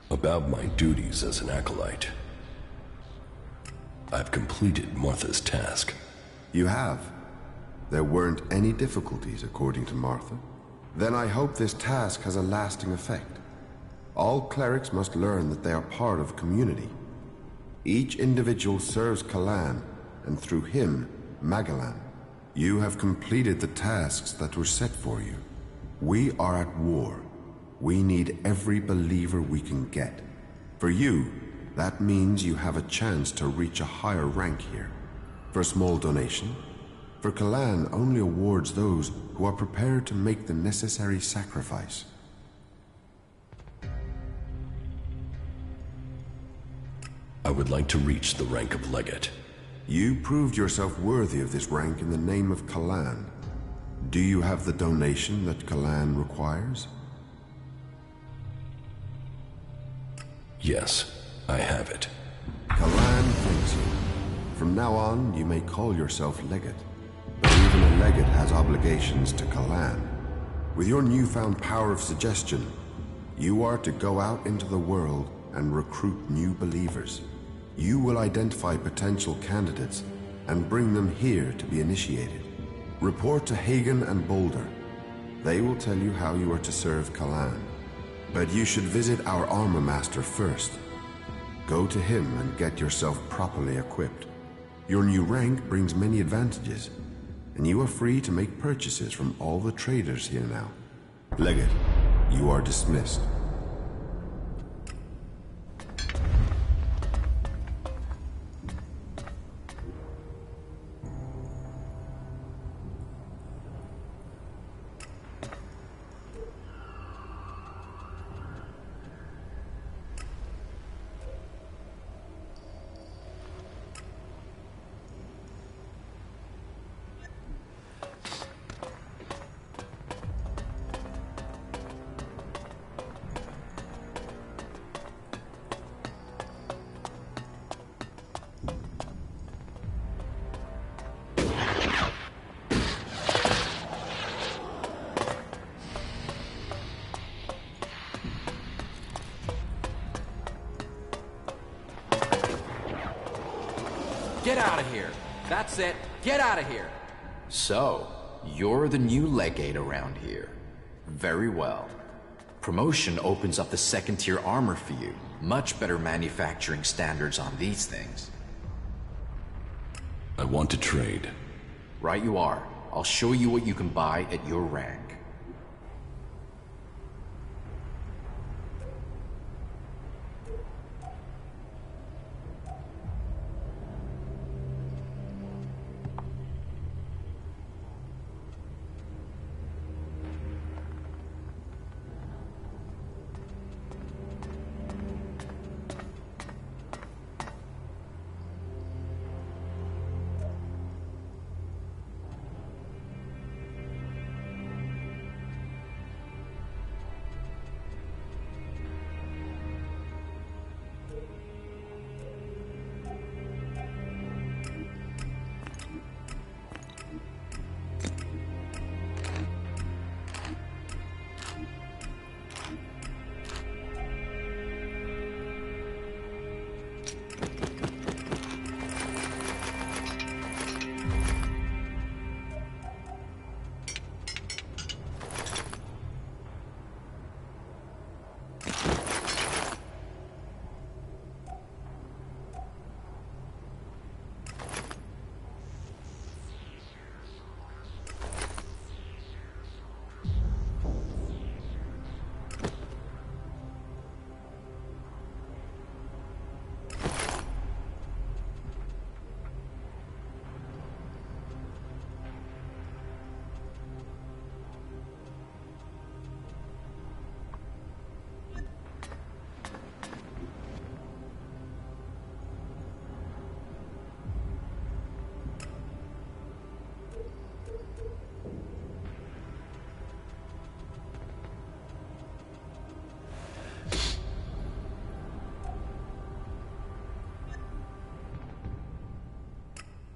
About my duties as an acolyte. I've completed Martha's task. You have? There weren't any difficulties, according to Martha. Then I hope this task has a lasting effect. All clerics must learn that they are part of community. Each individual serves Kalan, and through him, Magalan. You have completed the tasks that were set for you. We are at war. We need every believer we can get. For you, that means you have a chance to reach a higher rank here. For a small donation, for Kalan only awards those who are prepared to make the necessary sacrifice. I would like to reach the rank of legate. You proved yourself worthy of this rank in the name of Kalan. Do you have the donation that Kalan requires? Yes, I have it. Kalan thanks you. From now on, you may call yourself legate. But even a legate has obligations to Kalan. With your newfound power of suggestion, you are to go out into the world and recruit new believers. You will identify potential candidates and bring them here to be initiated. Report to Hagen and Boulder. They will tell you how you are to serve Kalan. But you should visit our armor master first. Go to him and get yourself properly equipped. Your new rank brings many advantages, and you are free to make purchases from all the traders here now. Legate, you are dismissed. Get out of here! That's it! Get out of here! So, you're the new legate around here. Very well. Promotion opens up the second-tier armor for you. Much better manufacturing standards on these things. I want to trade. Right you are. I'll show you what you can buy at your rank.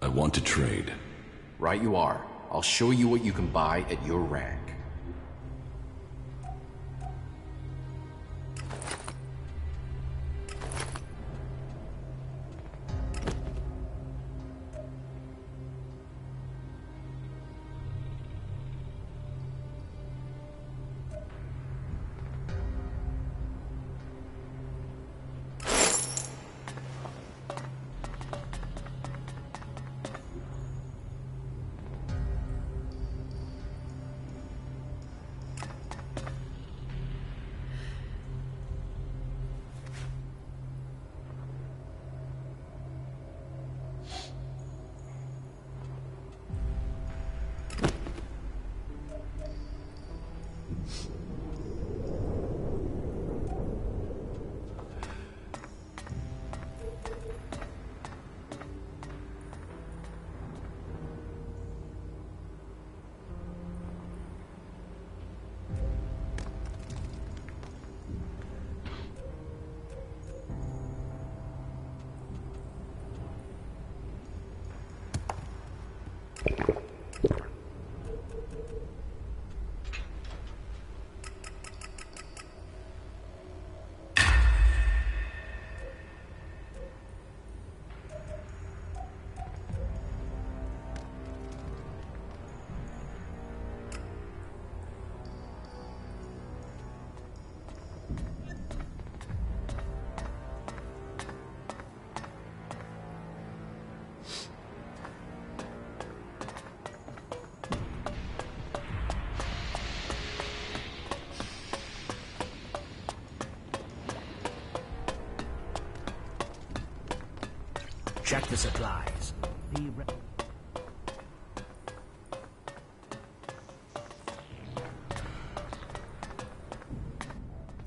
I want to trade. Right you are. I'll show you what you can buy at your rank. Check the supplies.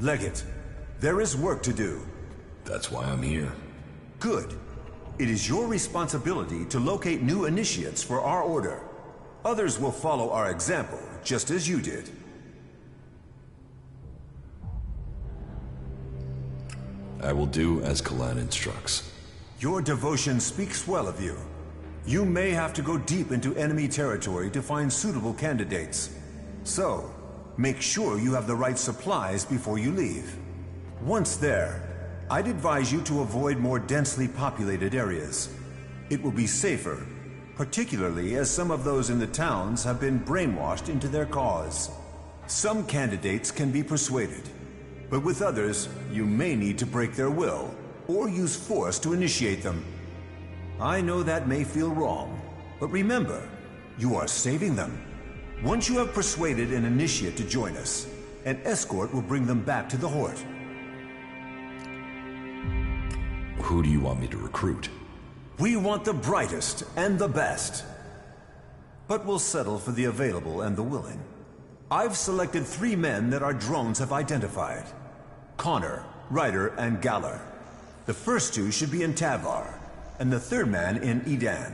Legate, there is work to do. That's why I'm here. Good. It is your responsibility to locate new initiates for our order. Others will follow our example, just as you did. I will do as Kalan instructs. Your devotion speaks well of you. You may have to go deep into enemy territory to find suitable candidates. So, make sure you have the right supplies before you leave. Once there, I'd advise you to avoid more densely populated areas. It will be safer, particularly as some of those in the towns have been brainwashed into their cause. Some candidates can be persuaded, but with others, you may need to break their will, or use force to initiate them. I know that may feel wrong, but remember, you are saving them. Once you have persuaded an initiate to join us, an escort will bring them back to the Hort. Who do you want me to recruit? We want the brightest and the best. But we'll settle for the available and the willing. I've selected 3 men that our drones have identified. Connor, Ryder, and Galler. The first 2 should be in Tavar, and the 3rd man in Edan.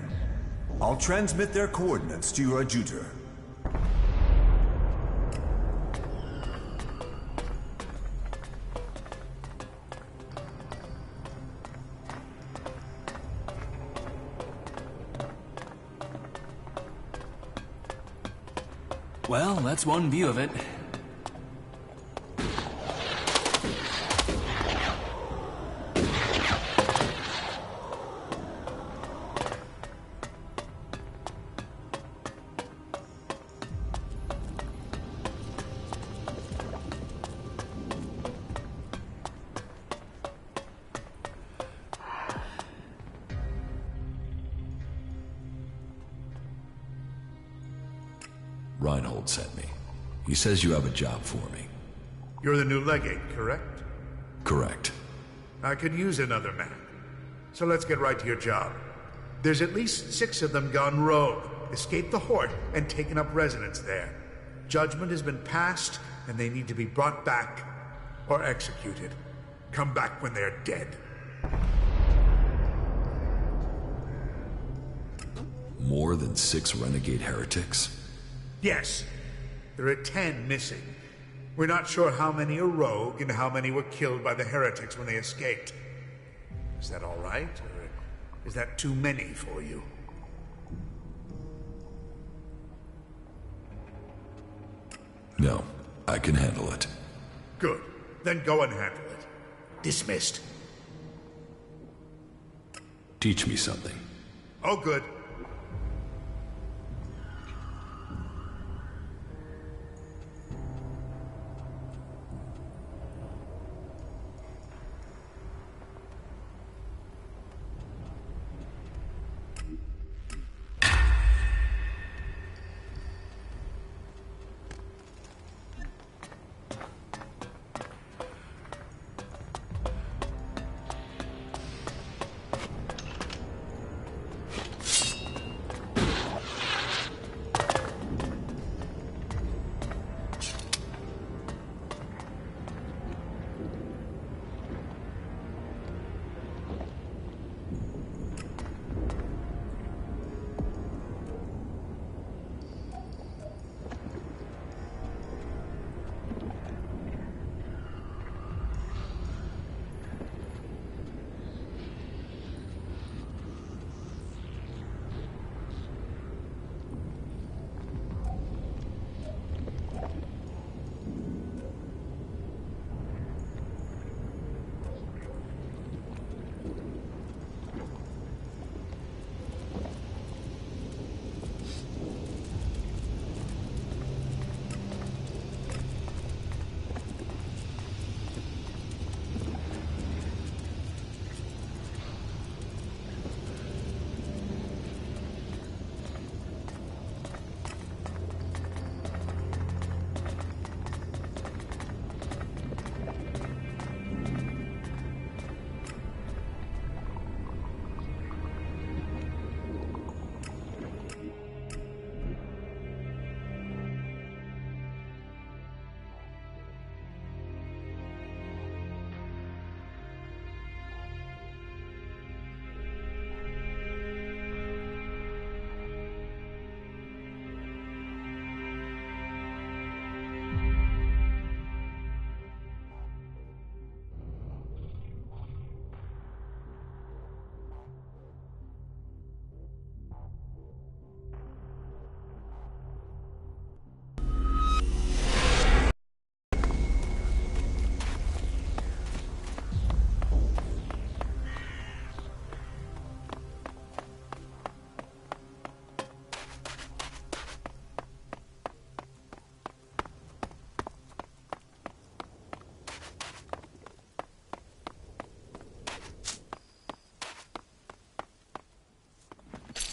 I'll transmit their coordinates to your adjutor. Well, that's one view of it. Reinhold sent me. He says you have a job for me. You're the new legate, correct? Correct. I could use another man. So let's get right to your job. There's at least 6 of them gone rogue, escaped the Hort, and taken up residence there. Judgment has been passed, and they need to be brought back or executed. Come back when they're dead. More than 6 renegade heretics? Yes. There are 10 missing. We're not sure how many are rogue and how many were killed by the heretics when they escaped. Is that all right, or is that too many for you? No, I can handle it. Good. Then go and handle it. Dismissed. Teach me something. Oh, good.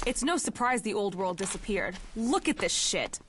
It's no surprise the old world disappeared. Look at this shit.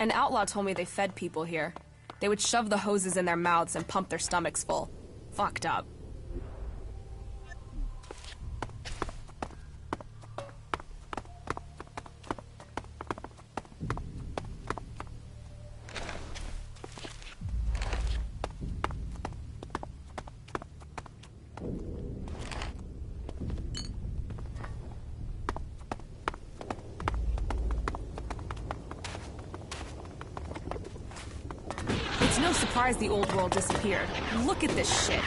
An outlaw told me they fed people here. They would shove the hoses in their mouths and pump their stomachs full. Fucked up. It's no surprise the old world disappeared. Look at this shit.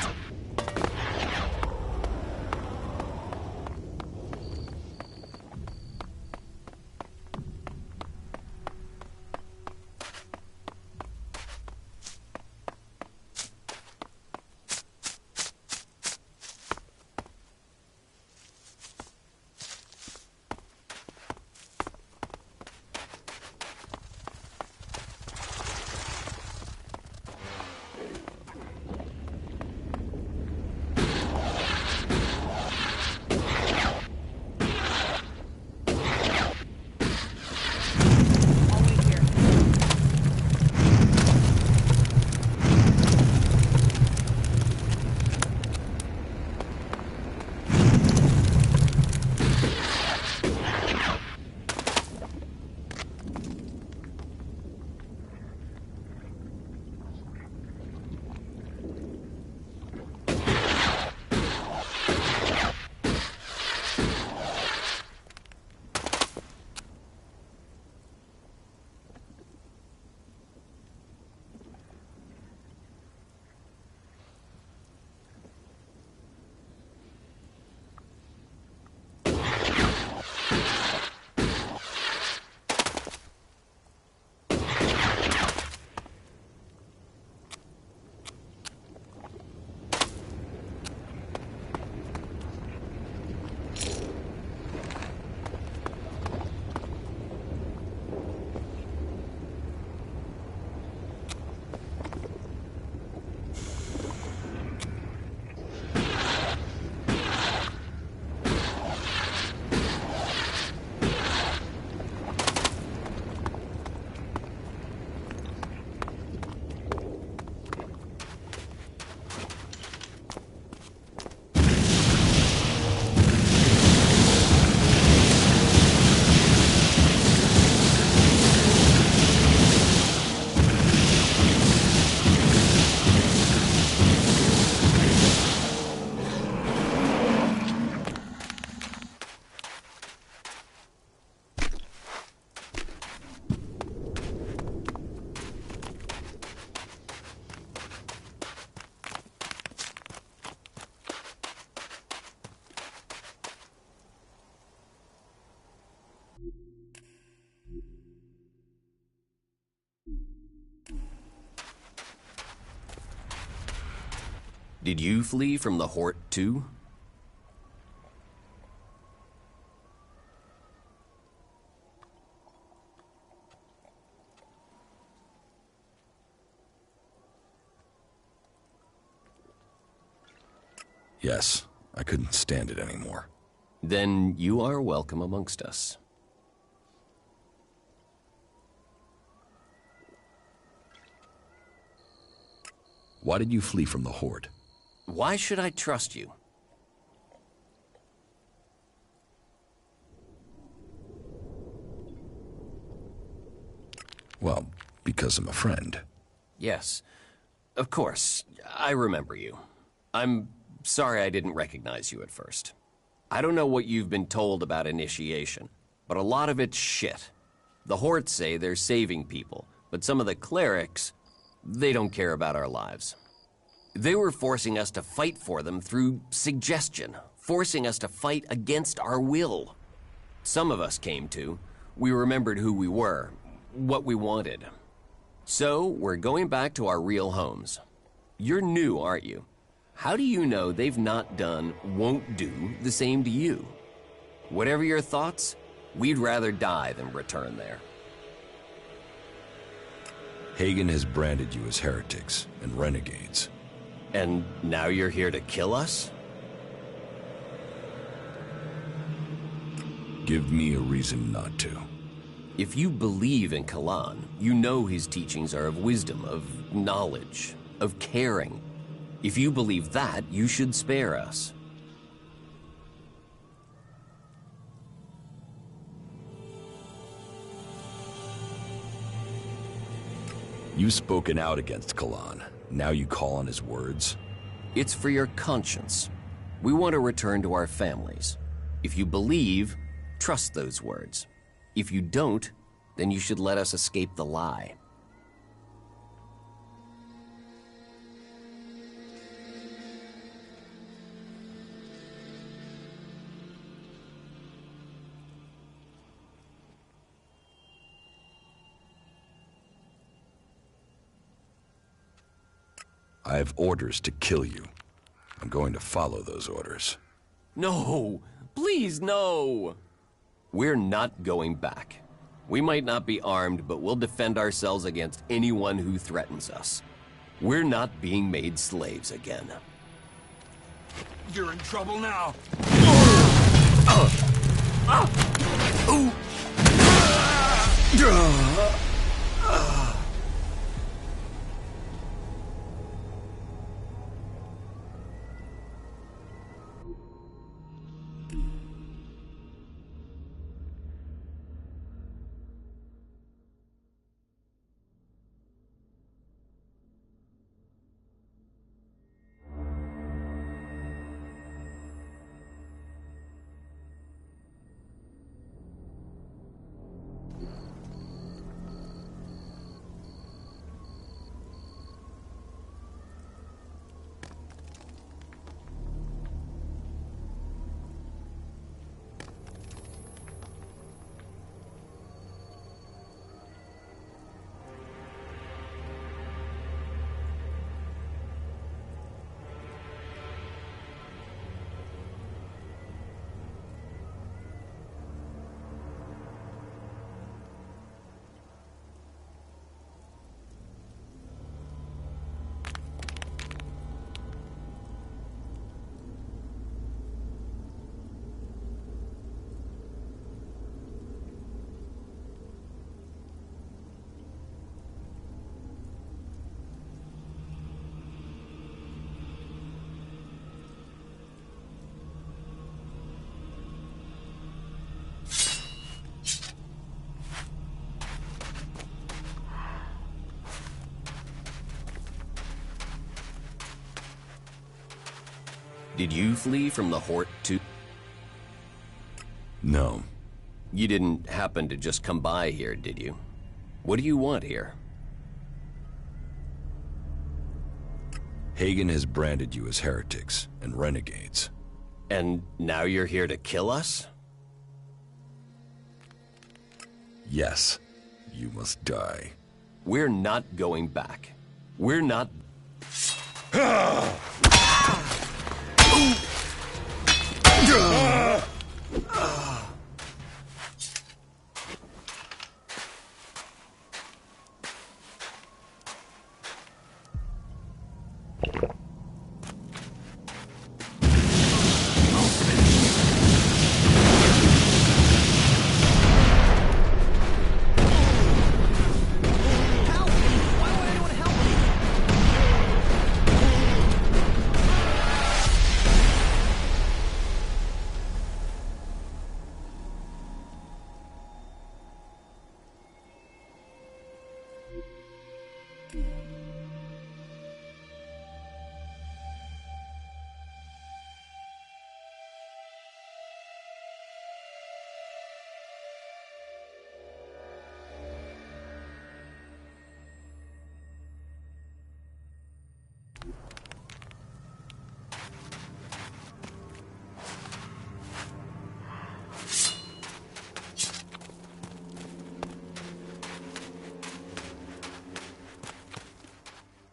Did you flee from the Hort too? Yes, I couldn't stand it anymore. Then you are welcome amongst us. Why did you flee from the Horde? Why should I trust you? Well, because I'm a friend. Yes, of course. I remember you. I'm sorry I didn't recognize you at first. I don't know what you've been told about initiation, but a lot of it's shit. The Horde say they're saving people, but some of the clerics, they don't care about our lives. They were forcing us to fight for them through suggestion, forcing us to fight against our will. Some of us came to. We remembered who we were, what we wanted. So, we're going back to our real homes. You're new, aren't you? How do you know they've not done, won't do, the same to you? Whatever your thoughts, we'd rather die than return there. Hagen has branded you as heretics and renegades. And now you're here to kill us? Give me a reason not to. If you believe in Kalan, you know his teachings are of wisdom, of knowledge, of caring. If you believe that, you should spare us. You've spoken out against Kalan. Now you call on his words? It's for your conscience. We want to return to our families. If you believe, trust those words. If you don't, then you should let us escape the lie. I have orders to kill you. I'm going to follow those orders. No! Please, no! We're not going back. We might not be armed, but we'll defend ourselves against anyone who threatens us. We're not being made slaves again. You're in trouble now. Did you flee from the Hort too? No. You didn't happen to just come by here, did you? What do you want here? Hagen has branded you as heretics and renegades. And now you're here to kill us? Yes. You must die. We're not going back. We're not...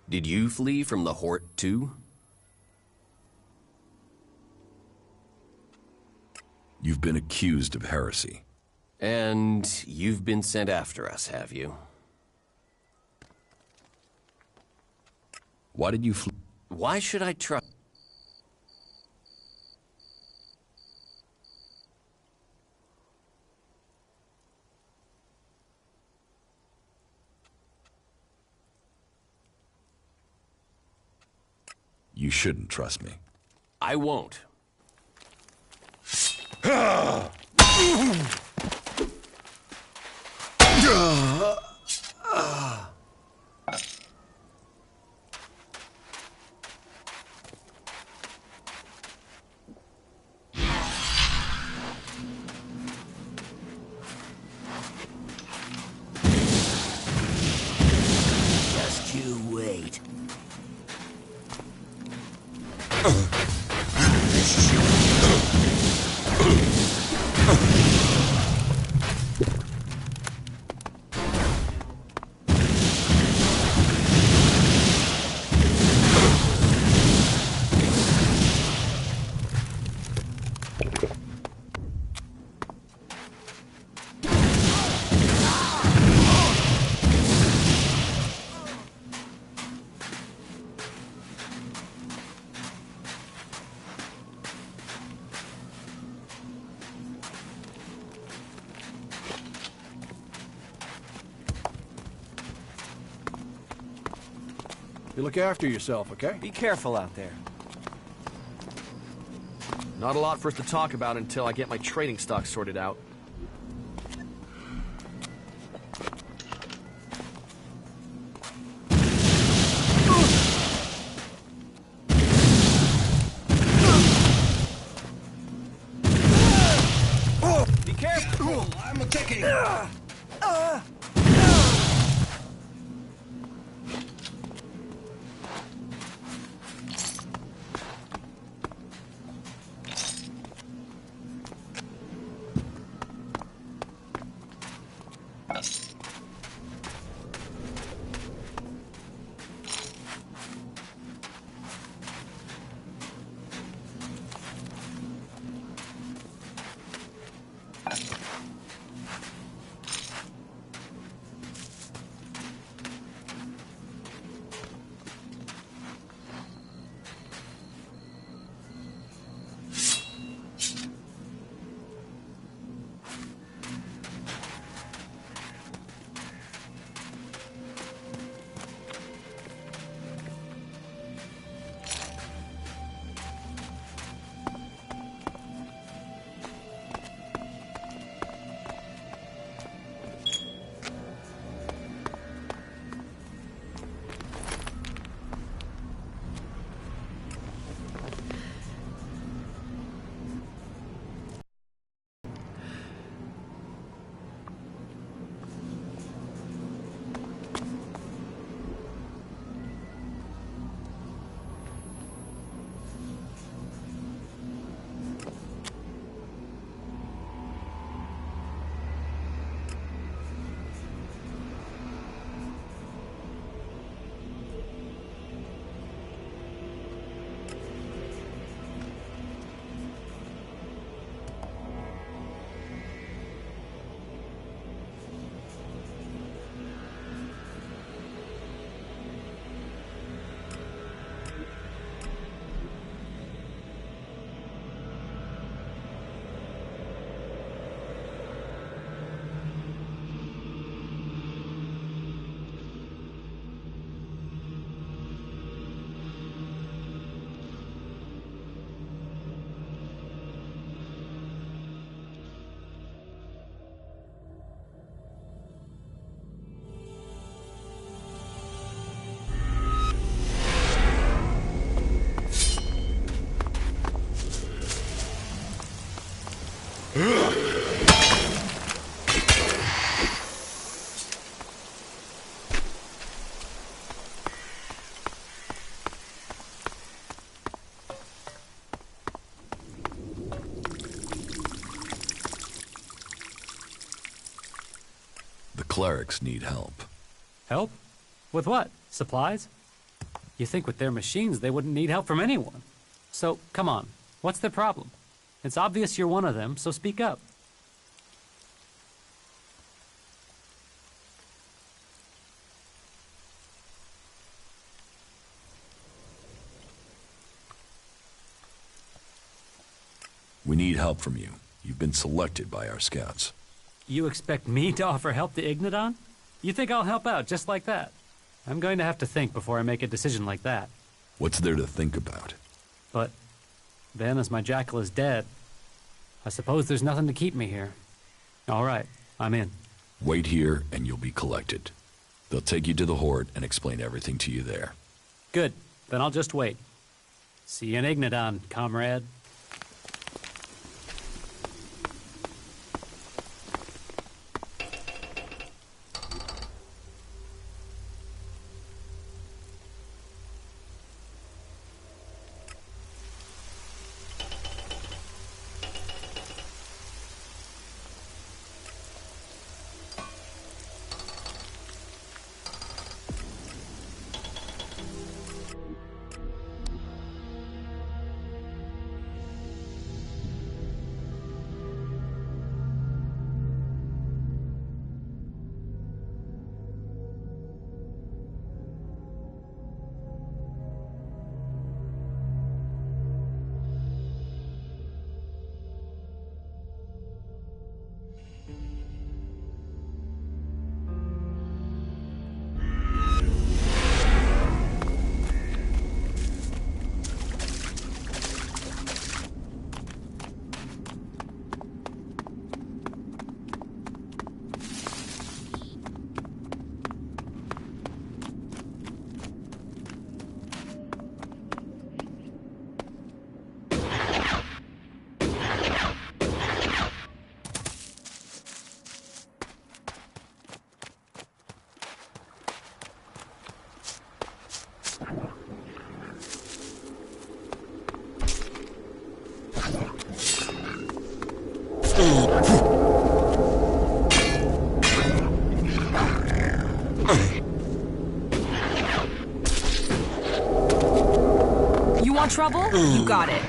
Did you flee from the Hort too? You've been accused of heresy. And you've been sent after us, have you? Why did you flee? Why should I trust? You shouldn't trust me. I won't. Just you wait. You look after yourself, okay? Be careful out there. Not a lot for us to talk about until I get my trading stock sorted out. Be careful! I'm attacking! The clerics need help. Help? With what? Supplies? You think with their machines they wouldn't need help from anyone. So, come on, what's their problem? It's obvious you're one of them, so speak up. We need help from you. You've been selected by our scouts. You expect me to offer help to Ignodon? You think I'll help out just like that? I'm going to have to think before I make a decision like that. What's there to think about? But then, as my jackal is dead, I suppose there's nothing to keep me here. All right, I'm in. Wait here and you'll be collected. They'll take you to the Horde and explain everything to you there. Good. Then I'll just wait. See you in Ignodon, comrade. You want trouble? You got it.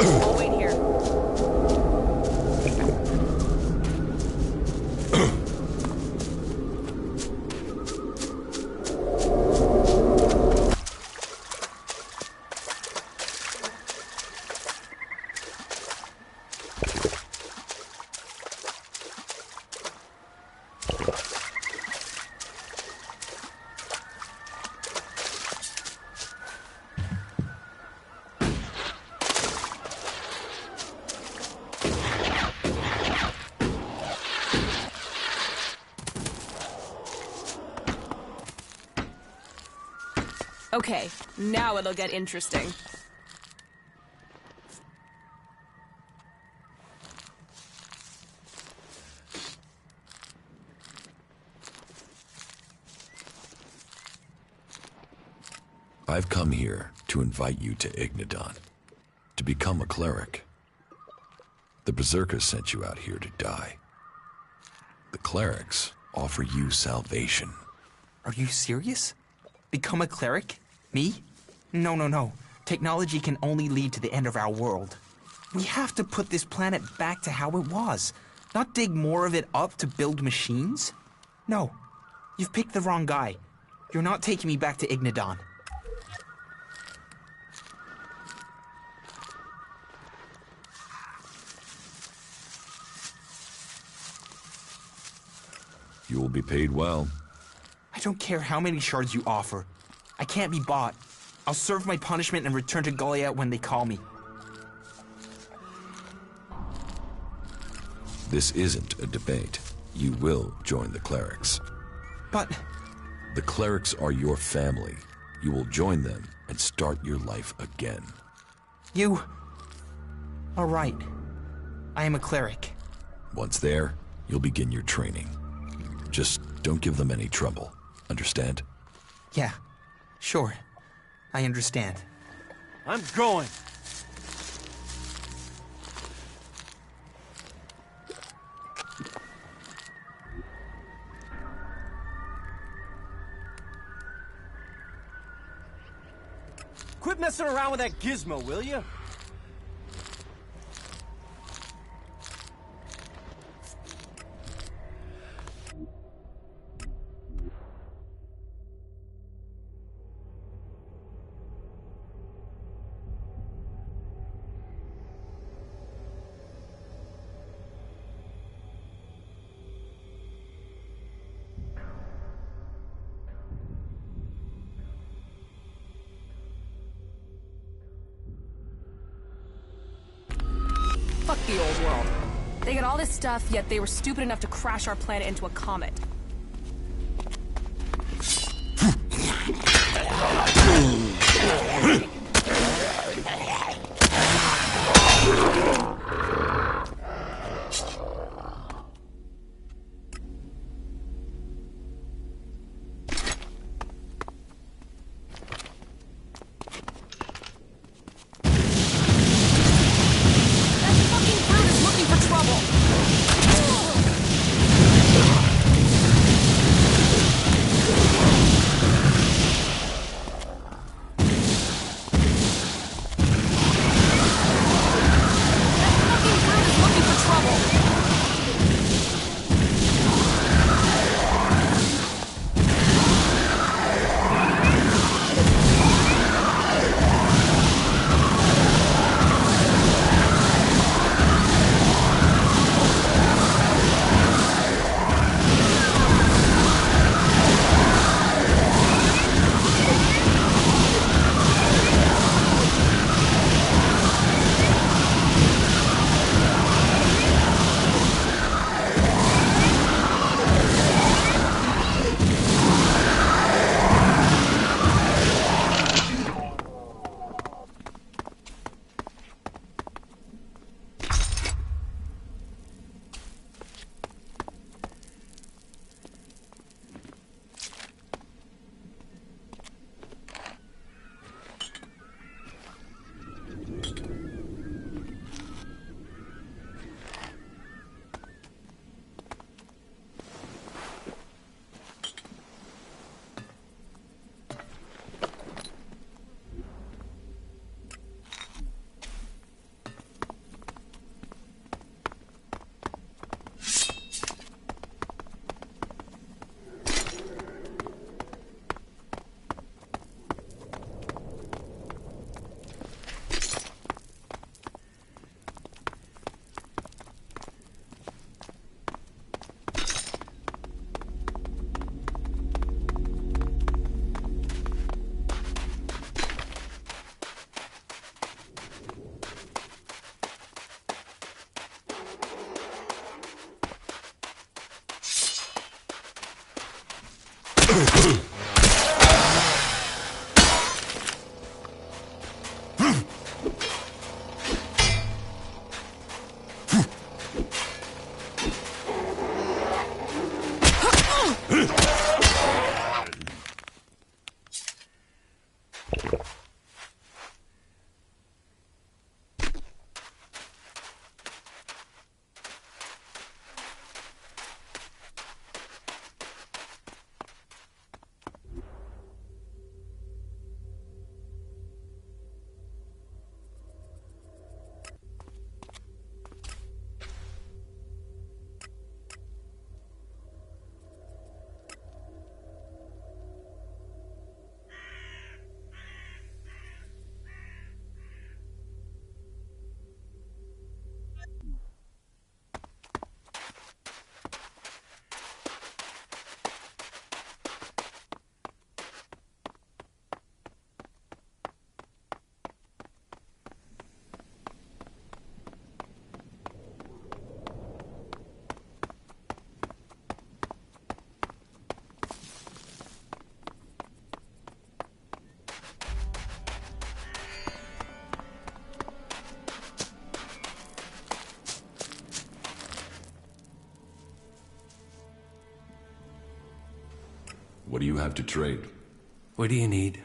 I'll wait here. Okay, now it'll get interesting. I've come here to invite you to Ignodon, to become a cleric. The Berserkers sent you out here to die. The clerics offer you salvation. Are you serious? Become a cleric? Me? No, no, no. Technology can only lead to the end of our world. We have to put this planet back to how it was, not dig more of it up to build machines. No, you've picked the wrong guy. You're not taking me back to Ignodon. You will be paid well. I don't care how many shards you offer. I can't be bought. I'll serve my punishment and return to Goliath when they call me. This isn't a debate. You will join the clerics. But... The clerics are your family. You will join them and start your life again. You... are right. I am a cleric. Once there, you'll begin your training. Just don't give them any trouble. Understand? Yeah, sure. I understand. I'm going. Quit messing around with that gizmo, will you? Fuck the old world. They got all this stuff, yet they were stupid enough to crash our planet into a comet. have to trade? What do you need?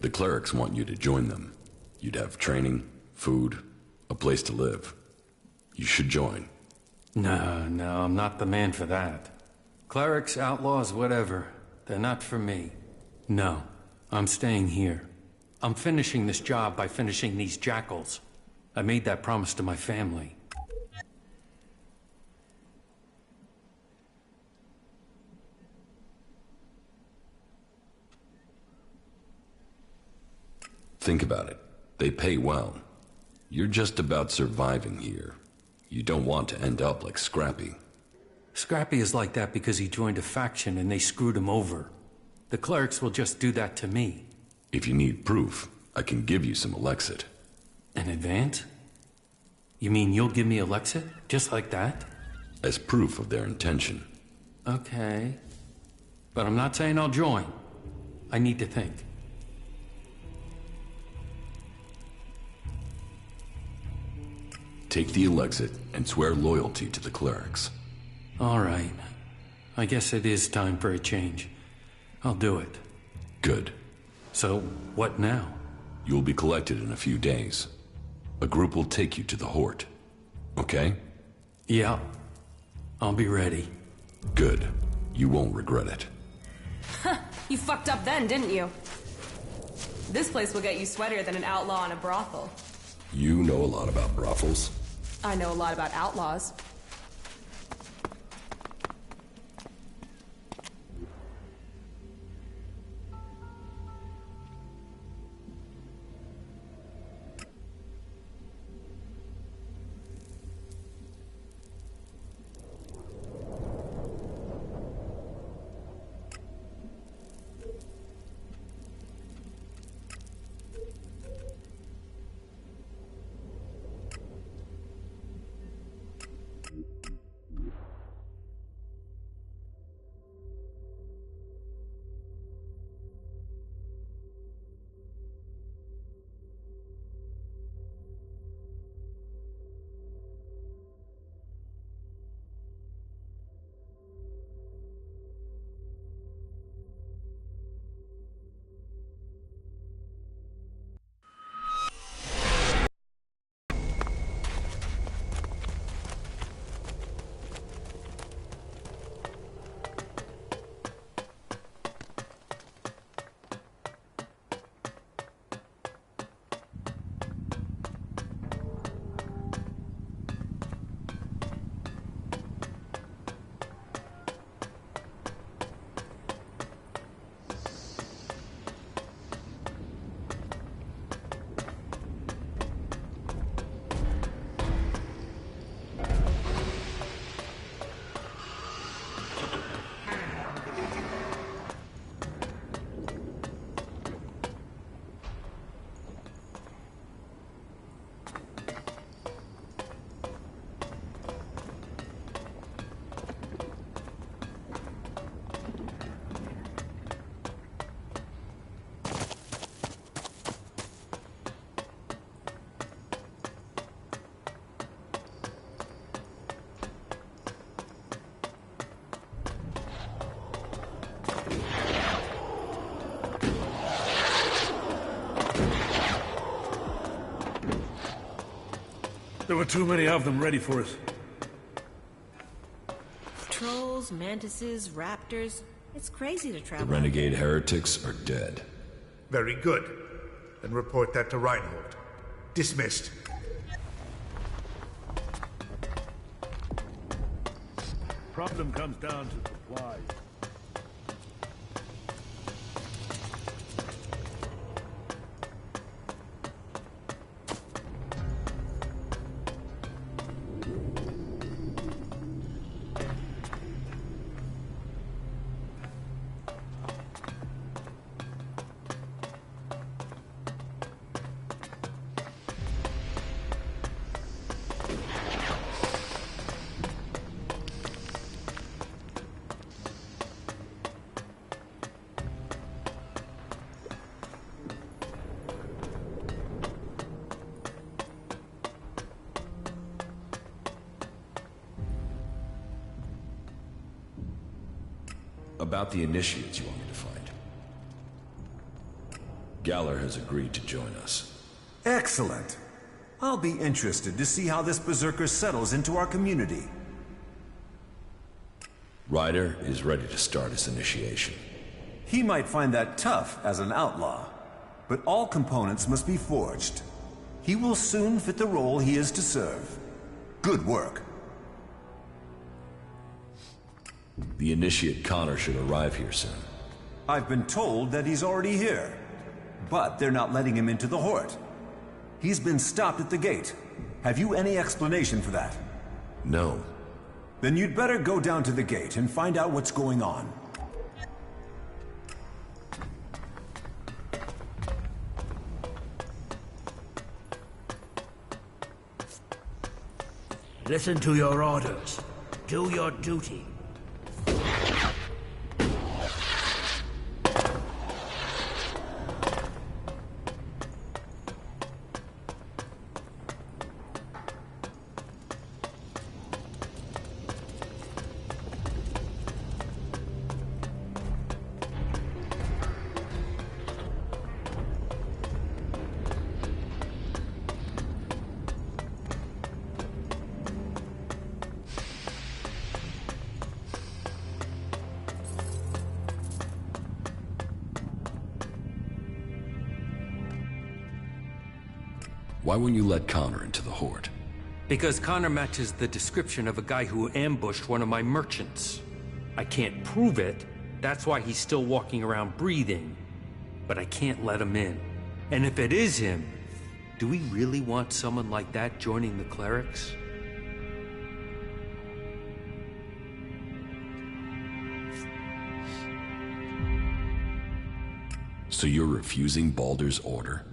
The clerics want you to join them. You'd have training, food, a place to live. You should join. No, I'm not the man for that. Clerics, outlaws, whatever. They're not for me. No, I'm staying here. I'm finishing this job by finishing these jackals. I made that promise to my family. Think about it. They pay well. You're just about surviving here. You don't want to end up like Scrappy. Scrappy is like that because he joined a faction and they screwed him over. The clerics will just do that to me. If you need proof, I can give you some Elexit. An advance? You mean you'll give me Elexit? Just like that? As proof of their intention. Okay. But I'm not saying I'll join. I need to think. Take the Elexit and swear loyalty to the clerics. All right. I guess it is time for a change. I'll do it. Good. So, what now? You'll be collected in a few days. A group will take you to the Hort. Okay? Yeah. I'll be ready. Good. You won't regret it. You fucked up then, didn't you? This place will get you sweatier than an outlaw in a brothel. You know a lot about brothels. I know a lot about outlaws. There were too many of them ready for us. Trolls, mantises, raptors. It's crazy to travel. The renegade heretics are dead. Very good. Then report that to Reinhold. Dismissed. Problem comes down to supplies. About the initiates you want me to find. Galler has agreed to join us. Excellent. I'll be interested to see how this berserker settles into our community. Ryder is ready to start his initiation. He might find that tough as an outlaw, but all components must be forged. He will soon fit the role he is to serve. Good work. The initiate Connor should arrive here soon. I've been told that he's already here, but they're not letting him into the Hort. He's been stopped at the gate. Have you any explanation for that? No. Then you'd better go down to the gate and find out what's going on. Listen to your orders. Do your duty. Why won't you let Connor into the Horde? Because Connor matches the description of a guy who ambushed one of my merchants. I can't prove it, that's why he's still walking around breathing. But I can't let him in. And if it is him, do we really want someone like that joining the clerics? So you're refusing Baldur's order?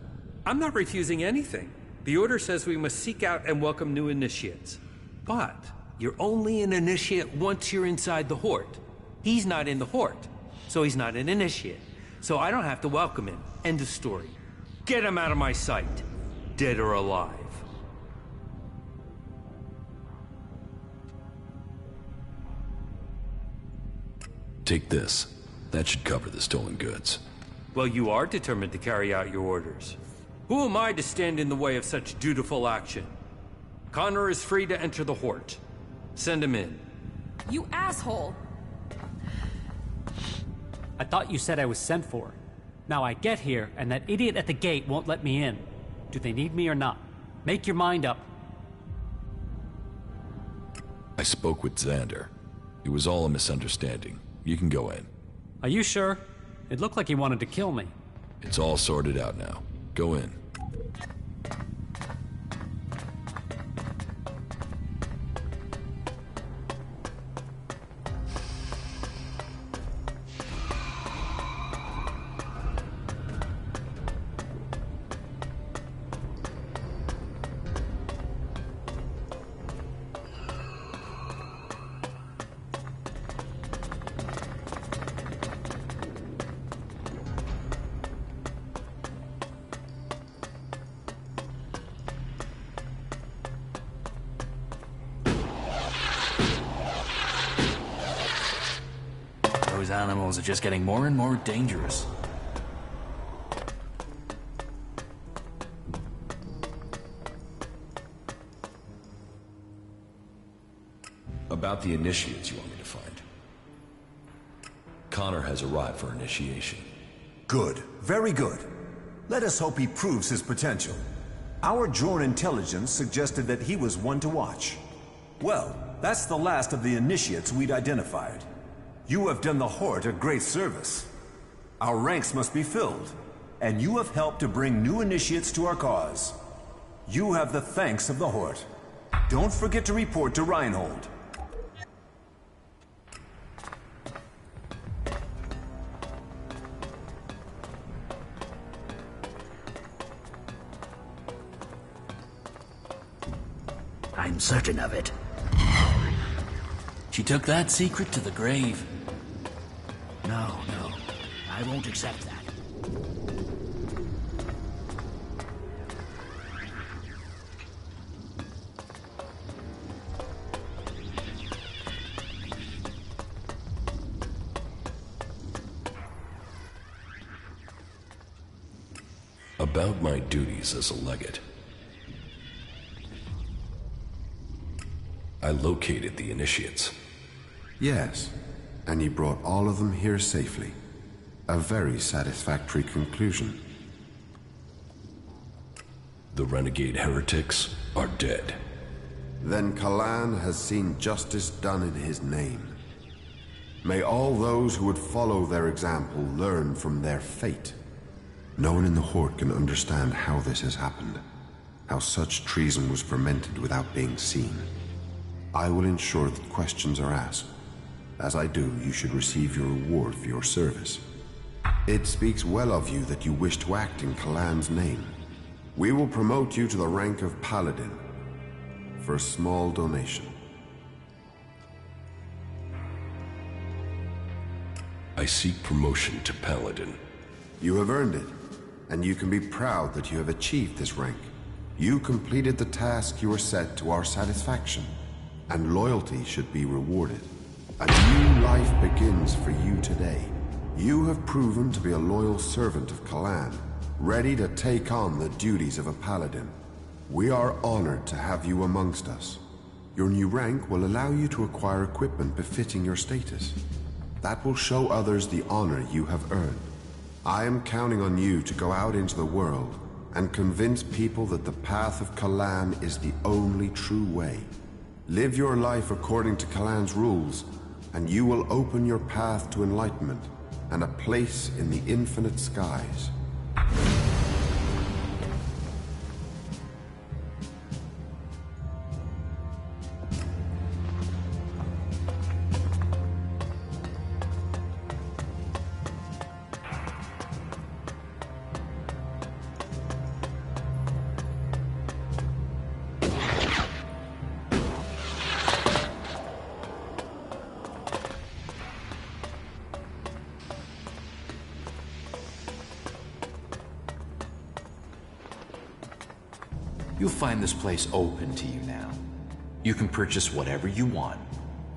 I'm not refusing anything. The order says we must seek out and welcome new initiates. But you're only an initiate once you're inside the Hort. He's not in the Hort, so he's not an initiate. So I don't have to welcome him. End of story. Get him out of my sight, dead or alive. Take this. That should cover the stolen goods. Well, you are determined to carry out your orders. Who am I to stand in the way of such dutiful action? Connor is free to enter the Hort. Send him in. You asshole! I thought you said I was sent for. Now I get here, and that idiot at the gate won't let me in. Do they need me or not? Make your mind up. I spoke with Xander. It was all a misunderstanding. You can go in. Are you sure? It looked like he wanted to kill me. It's all sorted out now. Go in. Those animals are just getting more and more dangerous. About the initiates you want me to find. Connor has arrived for initiation. Good. Very good. Let us hope he proves his potential. Our drone intelligence suggested that he was one to watch. Well, that's the last of the initiates we'd identified. You have done the Hort a great service. Our ranks must be filled, and you have helped to bring new initiates to our cause. You have the thanks of the Hort. Don't forget to report to Reinhold. I'm certain of it. She took that secret to the grave. No, I won't accept that. About my duties as a legate. I located the initiates. Yes, and you brought all of them here safely. A very satisfactory conclusion. The renegade heretics are dead. Then Kalan has seen justice done in his name. May all those who would follow their example learn from their fate. No one in the Horde can understand how this has happened, how such treason was fermented without being seen. I will ensure that questions are asked. As I do, you should receive your reward for your service. It speaks well of you that you wish to act in Kalan's name. We will promote you to the rank of Paladin for a small donation. I seek promotion to Paladin. You have earned it, and you can be proud that you have achieved this rank. You completed the task you were set to our satisfaction, and loyalty should be rewarded. A new life begins for you today. You have proven to be a loyal servant of Kalan, ready to take on the duties of a Paladin. We are honored to have you amongst us. Your new rank will allow you to acquire equipment befitting your status. That will show others the honor you have earned. I am counting on you to go out into the world and convince people that the path of Kalan is the only true way. Live your life according to Kalan's rules, and you will open your path to enlightenment and a place in the infinite skies. You'll find this place open to you now. You can purchase whatever you want,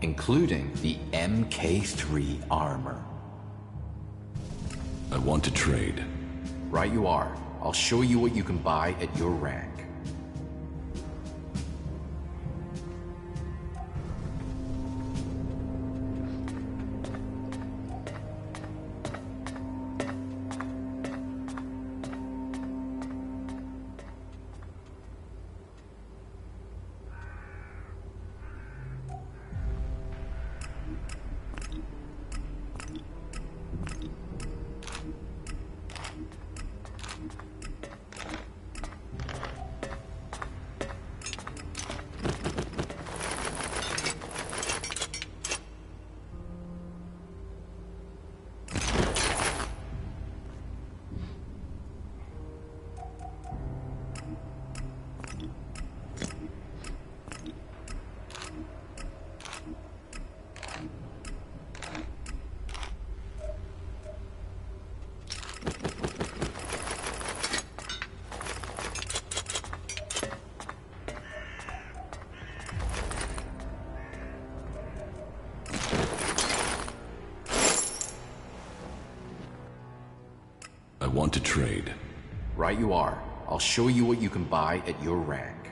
including the MK3 armor. I want to trade. Right you are. I'll show you what you can buy at your rank. I want to trade. Right you are. I'll show you what you can buy at your rank.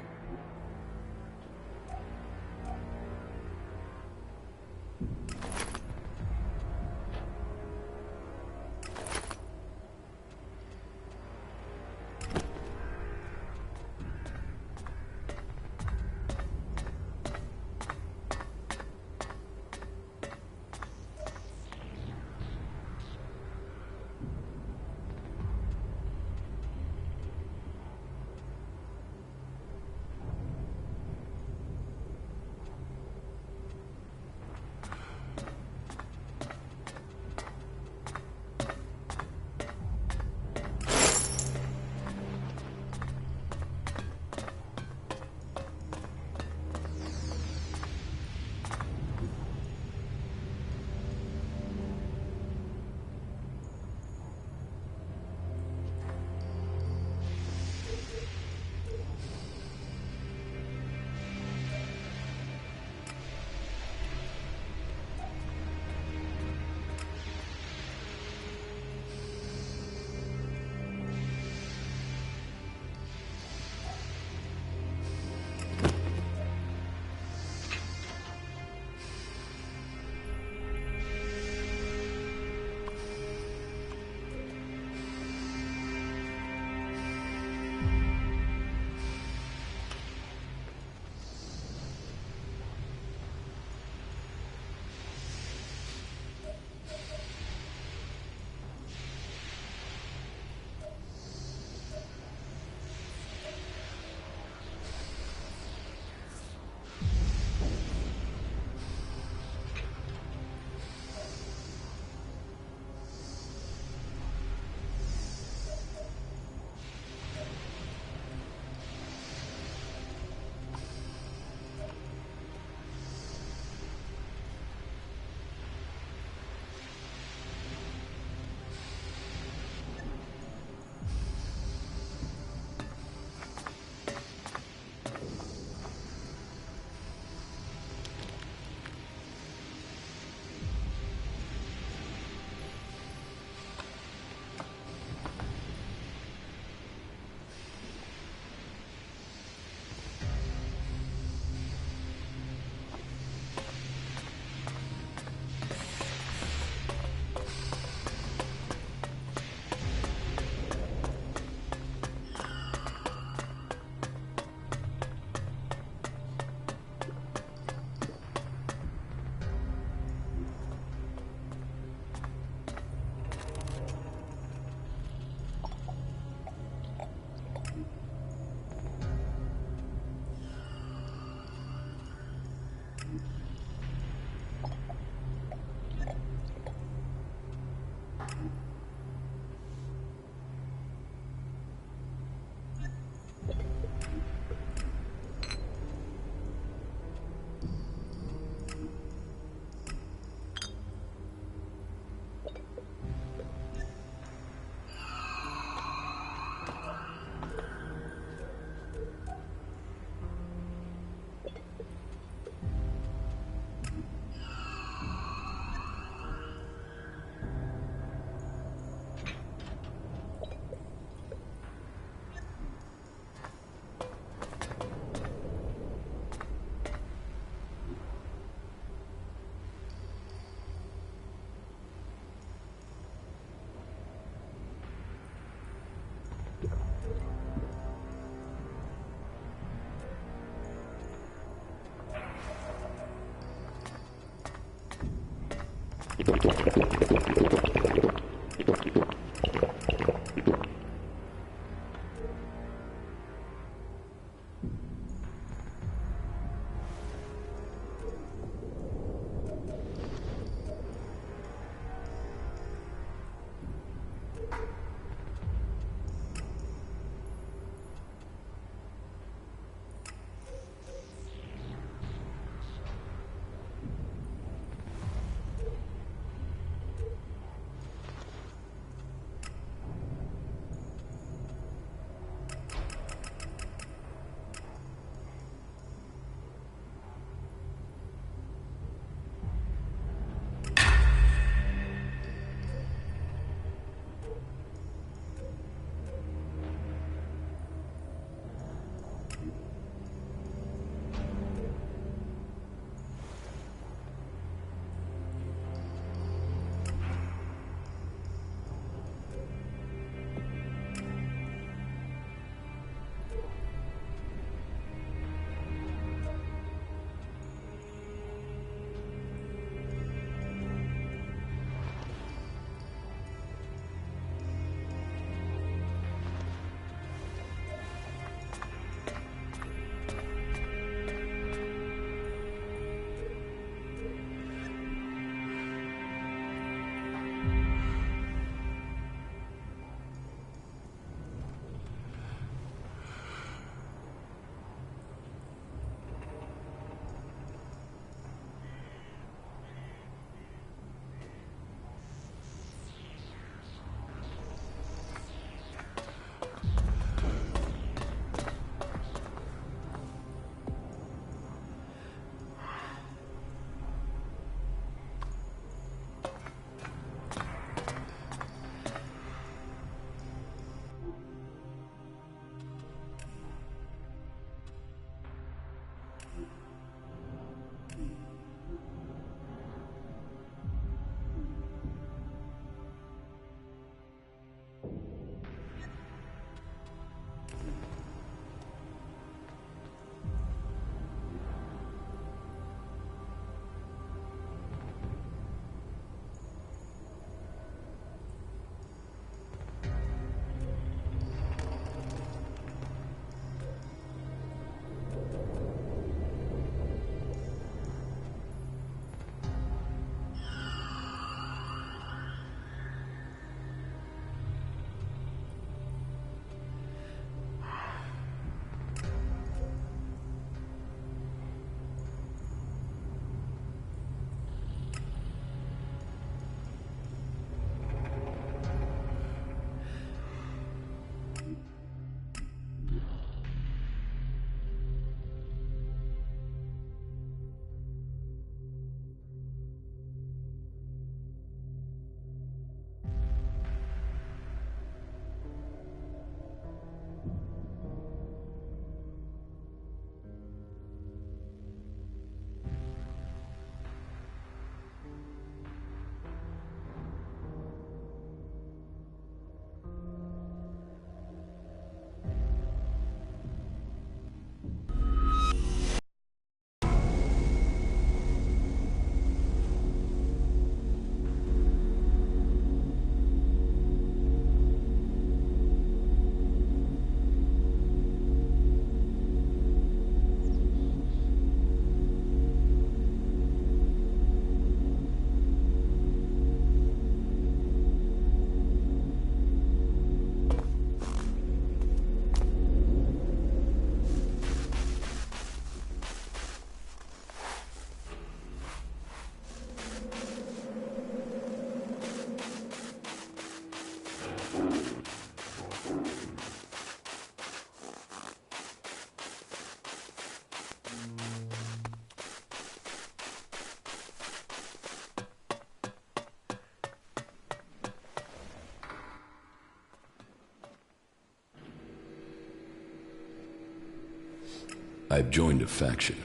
I've joined a faction.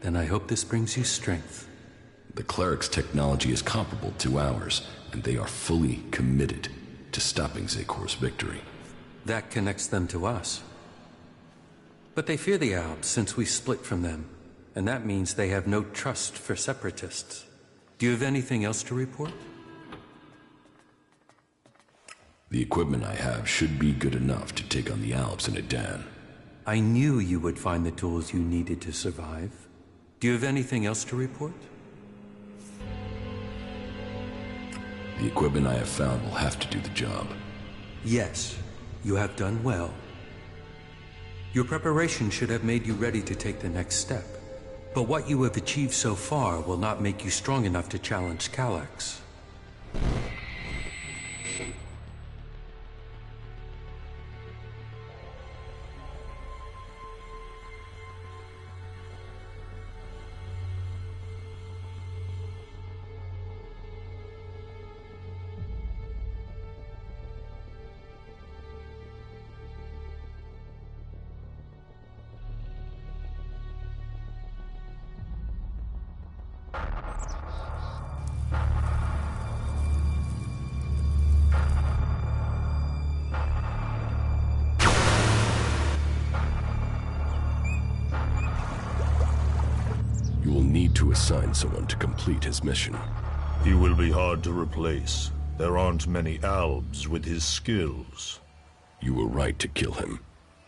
Then I hope this brings you strength. The cleric's technology is comparable to ours, and they are fully committed to stopping Zekor's victory. That connects them to us. But they fear the Alps since we split from them, and that means they have no trust for separatists. Do you have anything else to report? The equipment I have should be good enough to take on the Alps in a dan. I knew you would find the tools you needed to survive. Do you have anything else to report? The equipment I have found will have to do the job. Yes, you have done well. Your preparation should have made you ready to take the next step. But what you have achieved so far will not make you strong enough to challenge Elex. You will need to assign someone to complete his mission. He will be hard to replace. There aren't many Albs with his skills. You were right to kill him.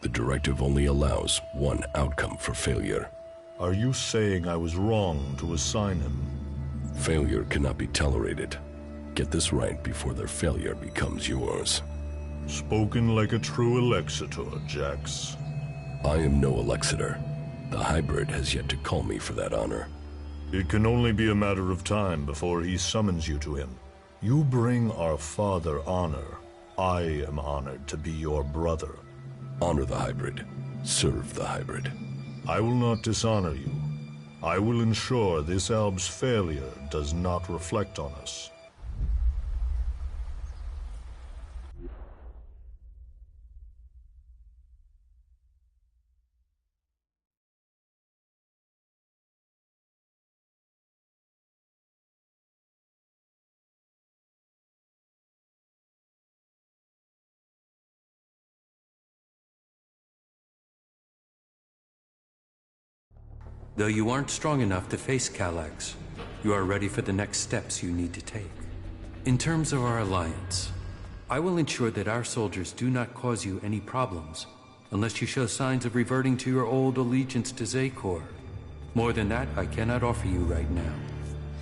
The directive only allows one outcome for failure. Are you saying I was wrong to assign him? Failure cannot be tolerated. Get this right before their failure becomes yours. Spoken like a true Alexitor, Jax. I am no Alexitor. The hybrid has yet to call me for that honor. It can only be a matter of time before he summons you to him. You bring our father honor. I am honored to be your brother. Honor the hybrid. Serve the hybrid. I will not dishonor you. I will ensure this Alb's failure does not reflect on us. Though you aren't strong enough to face Elex, you are ready for the next steps you need to take. In terms of our alliance, I will ensure that our soldiers do not cause you any problems unless you show signs of reverting to your old allegiance to Zekor. More than that, I cannot offer you right now.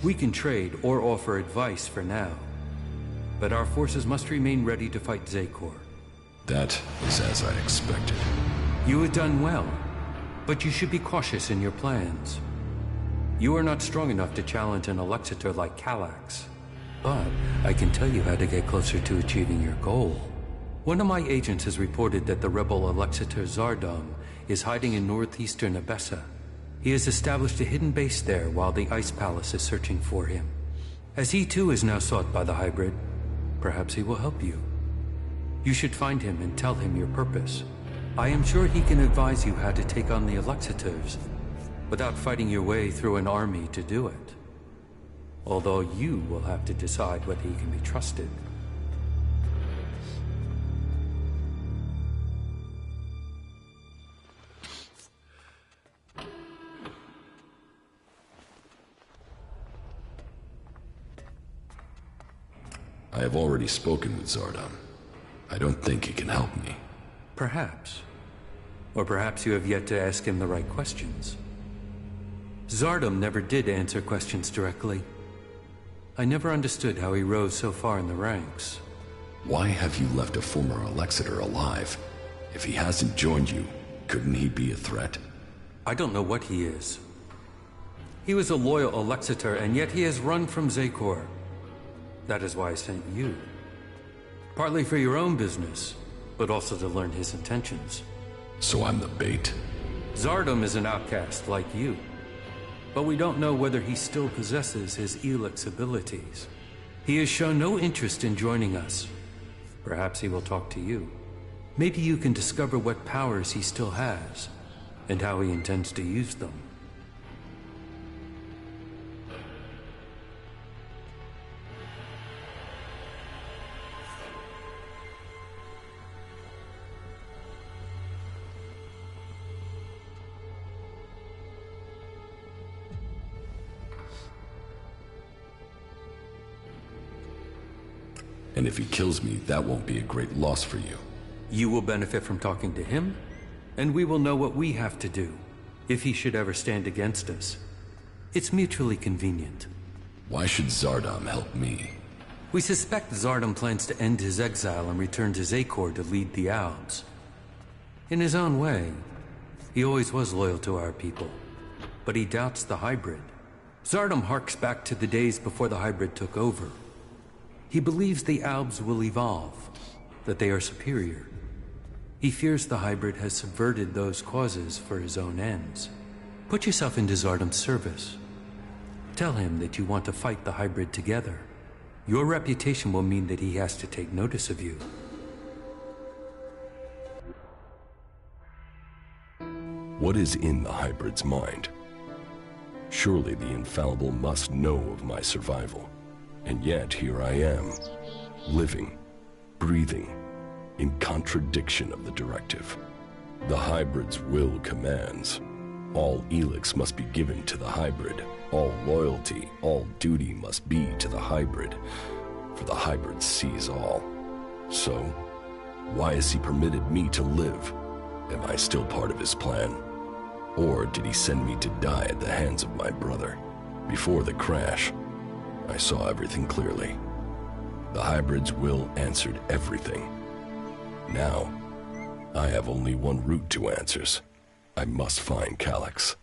We can trade or offer advice for now, but our forces must remain ready to fight Zekor. That is as I expected. You have done well. But you should be cautious in your plans. You are not strong enough to challenge an Alexitor like Elex. But I can tell you how to get closer to achieving your goal. One of my agents has reported that the rebel Alexitor Zardom is hiding in northeastern Abessa. He has established a hidden base there while the Ice Palace is searching for him. As he too is now sought by the hybrid, perhaps he will help you. You should find him and tell him your purpose. I am sure he can advise you how to take on the Alexitors without fighting your way through an army to do it. Although you will have to decide whether he can be trusted. I have already spoken with Zardom. I don't think he can help me. Perhaps. Or perhaps you have yet to ask him the right questions. Zardom never did answer questions directly. I never understood how he rose so far in the ranks. Why have you left a former Alexitor alive? If he hasn't joined you, couldn't he be a threat? I don't know what he is. He was a loyal Alexitor, and yet he has run from Zekor. That is why I sent you. Partly for your own business, but also to learn his intentions. So I'm the bait? Zardom is an outcast like you. But we don't know whether he still possesses his Elex abilities. He has shown no interest in joining us. Perhaps he will talk to you. Maybe you can discover what powers he still has, and how he intends to use them. And if he kills me, that won't be a great loss for you. You will benefit from talking to him, and we will know what we have to do if he should ever stand against us. It's mutually convenient. Why should Zardom help me? We suspect Zardom plans to end his exile and return to Zakor to lead the Alps. In his own way, he always was loyal to our people, but he doubts the hybrid. Zardom harks back to the days before the hybrid took over. He believes the Albs will evolve, that they are superior. He fears the hybrid has subverted those causes for his own ends. Put yourself into Zardom's service. Tell him that you want to fight the hybrid together. Your reputation will mean that he has to take notice of you. What is in the hybrid's mind? Surely the infallible must know of my survival. And yet here I am, living, breathing, in contradiction of the directive. The hybrid's will commands. All Elex must be given to the hybrid. All loyalty, all duty must be to the hybrid. For the hybrid sees all. So, why has he permitted me to live? Am I still part of his plan? Or did he send me to die at the hands of my brother? Before the crash, I saw everything clearly. The hybrid's will answered everything. Now, I have only one route to answers. I must find Calyx.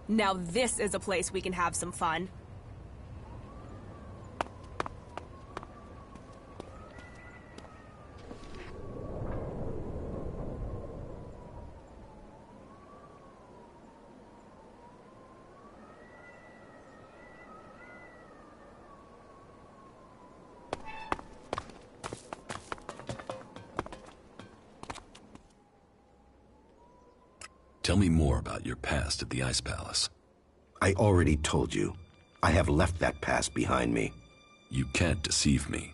Now this is a place we can have some fun. Tell me more about your past at the Ice Palace. I already told you. I have left that past behind me. You can't deceive me.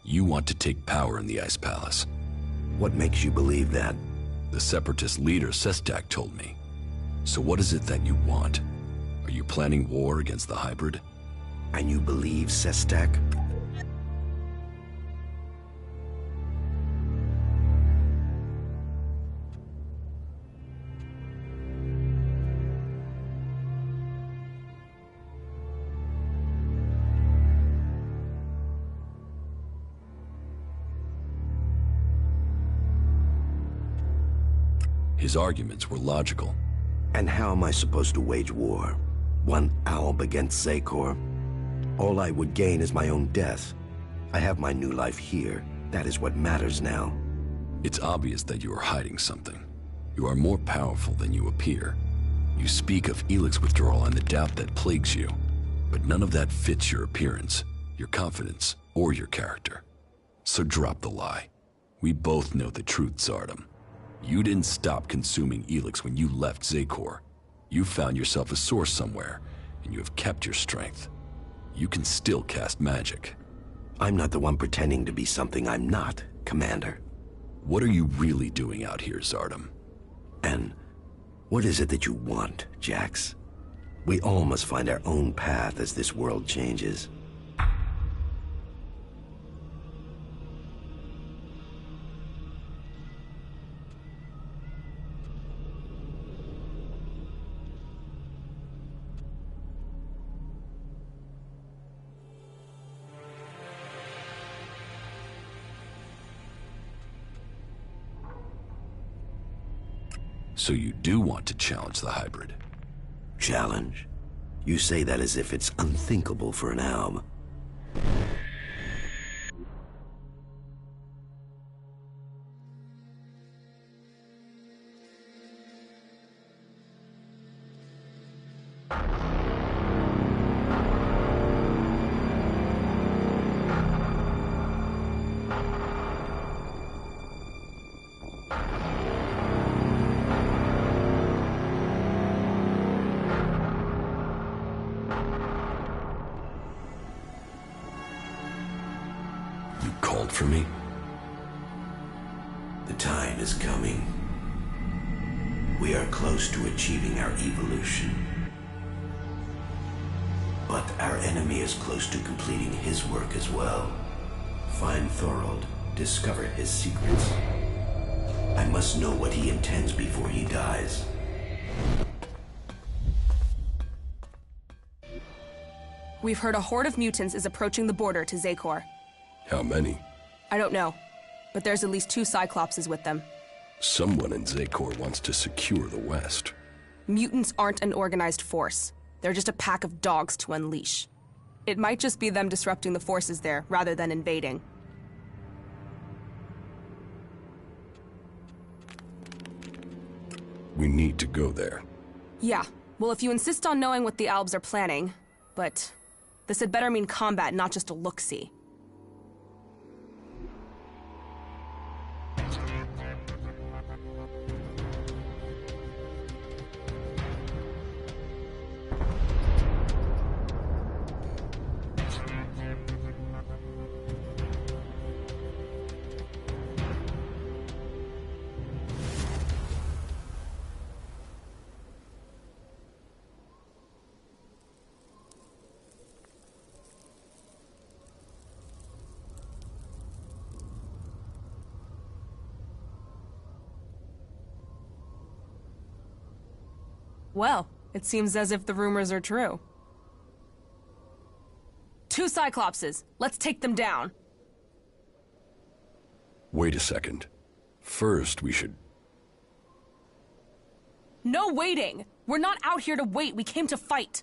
You want to take power in the Ice Palace. What makes you believe that? The Separatist leader, Sestak, told me. So what is it that you want? Are you planning war against the hybrid? And you believe Sestak? His arguments were logical. And how am I supposed to wage war? One alb against Zekor? All I would gain is my own death. I have my new life here. That is what matters now. It's obvious that you are hiding something. You are more powerful than you appear. You speak of Elex withdrawal and the doubt that plagues you. But none of that fits your appearance, your confidence, or your character. So drop the lie. We both know the truth, Zardom. You didn't stop consuming Elex when you left Zekor. You found yourself a source somewhere, and you have kept your strength. You can still cast magic. I'm not the one pretending to be something I'm not, Commander. What are you really doing out here, Zardom? And what is it that you want, Jax? We all must find our own path as this world changes. So you do want to challenge the hybrid? Challenge? You say that as if it's unthinkable for an alb. Called for me? The time is coming. We are close to achieving our evolution. But our enemy is close to completing his work as well. Find Thorold, discover his secrets. I must know what he intends before he dies. We've heard a horde of mutants is approaching the border to Zekor. How many? I don't know, but there's at least 2 Cyclopses with them. Someone in Zekor wants to secure the West. Mutants aren't an organized force. They're just a pack of dogs to unleash. It might just be them disrupting the forces there, rather than invading. We need to go there. Yeah, well, if you insist on knowing what the Albs are planning, but this had better mean combat, not just a look-see. Well, it seems as if the rumors are true. 2 Cyclopses. Let's take them down. Wait a second. First, we should... No waiting! We're not out here to wait, we came to fight!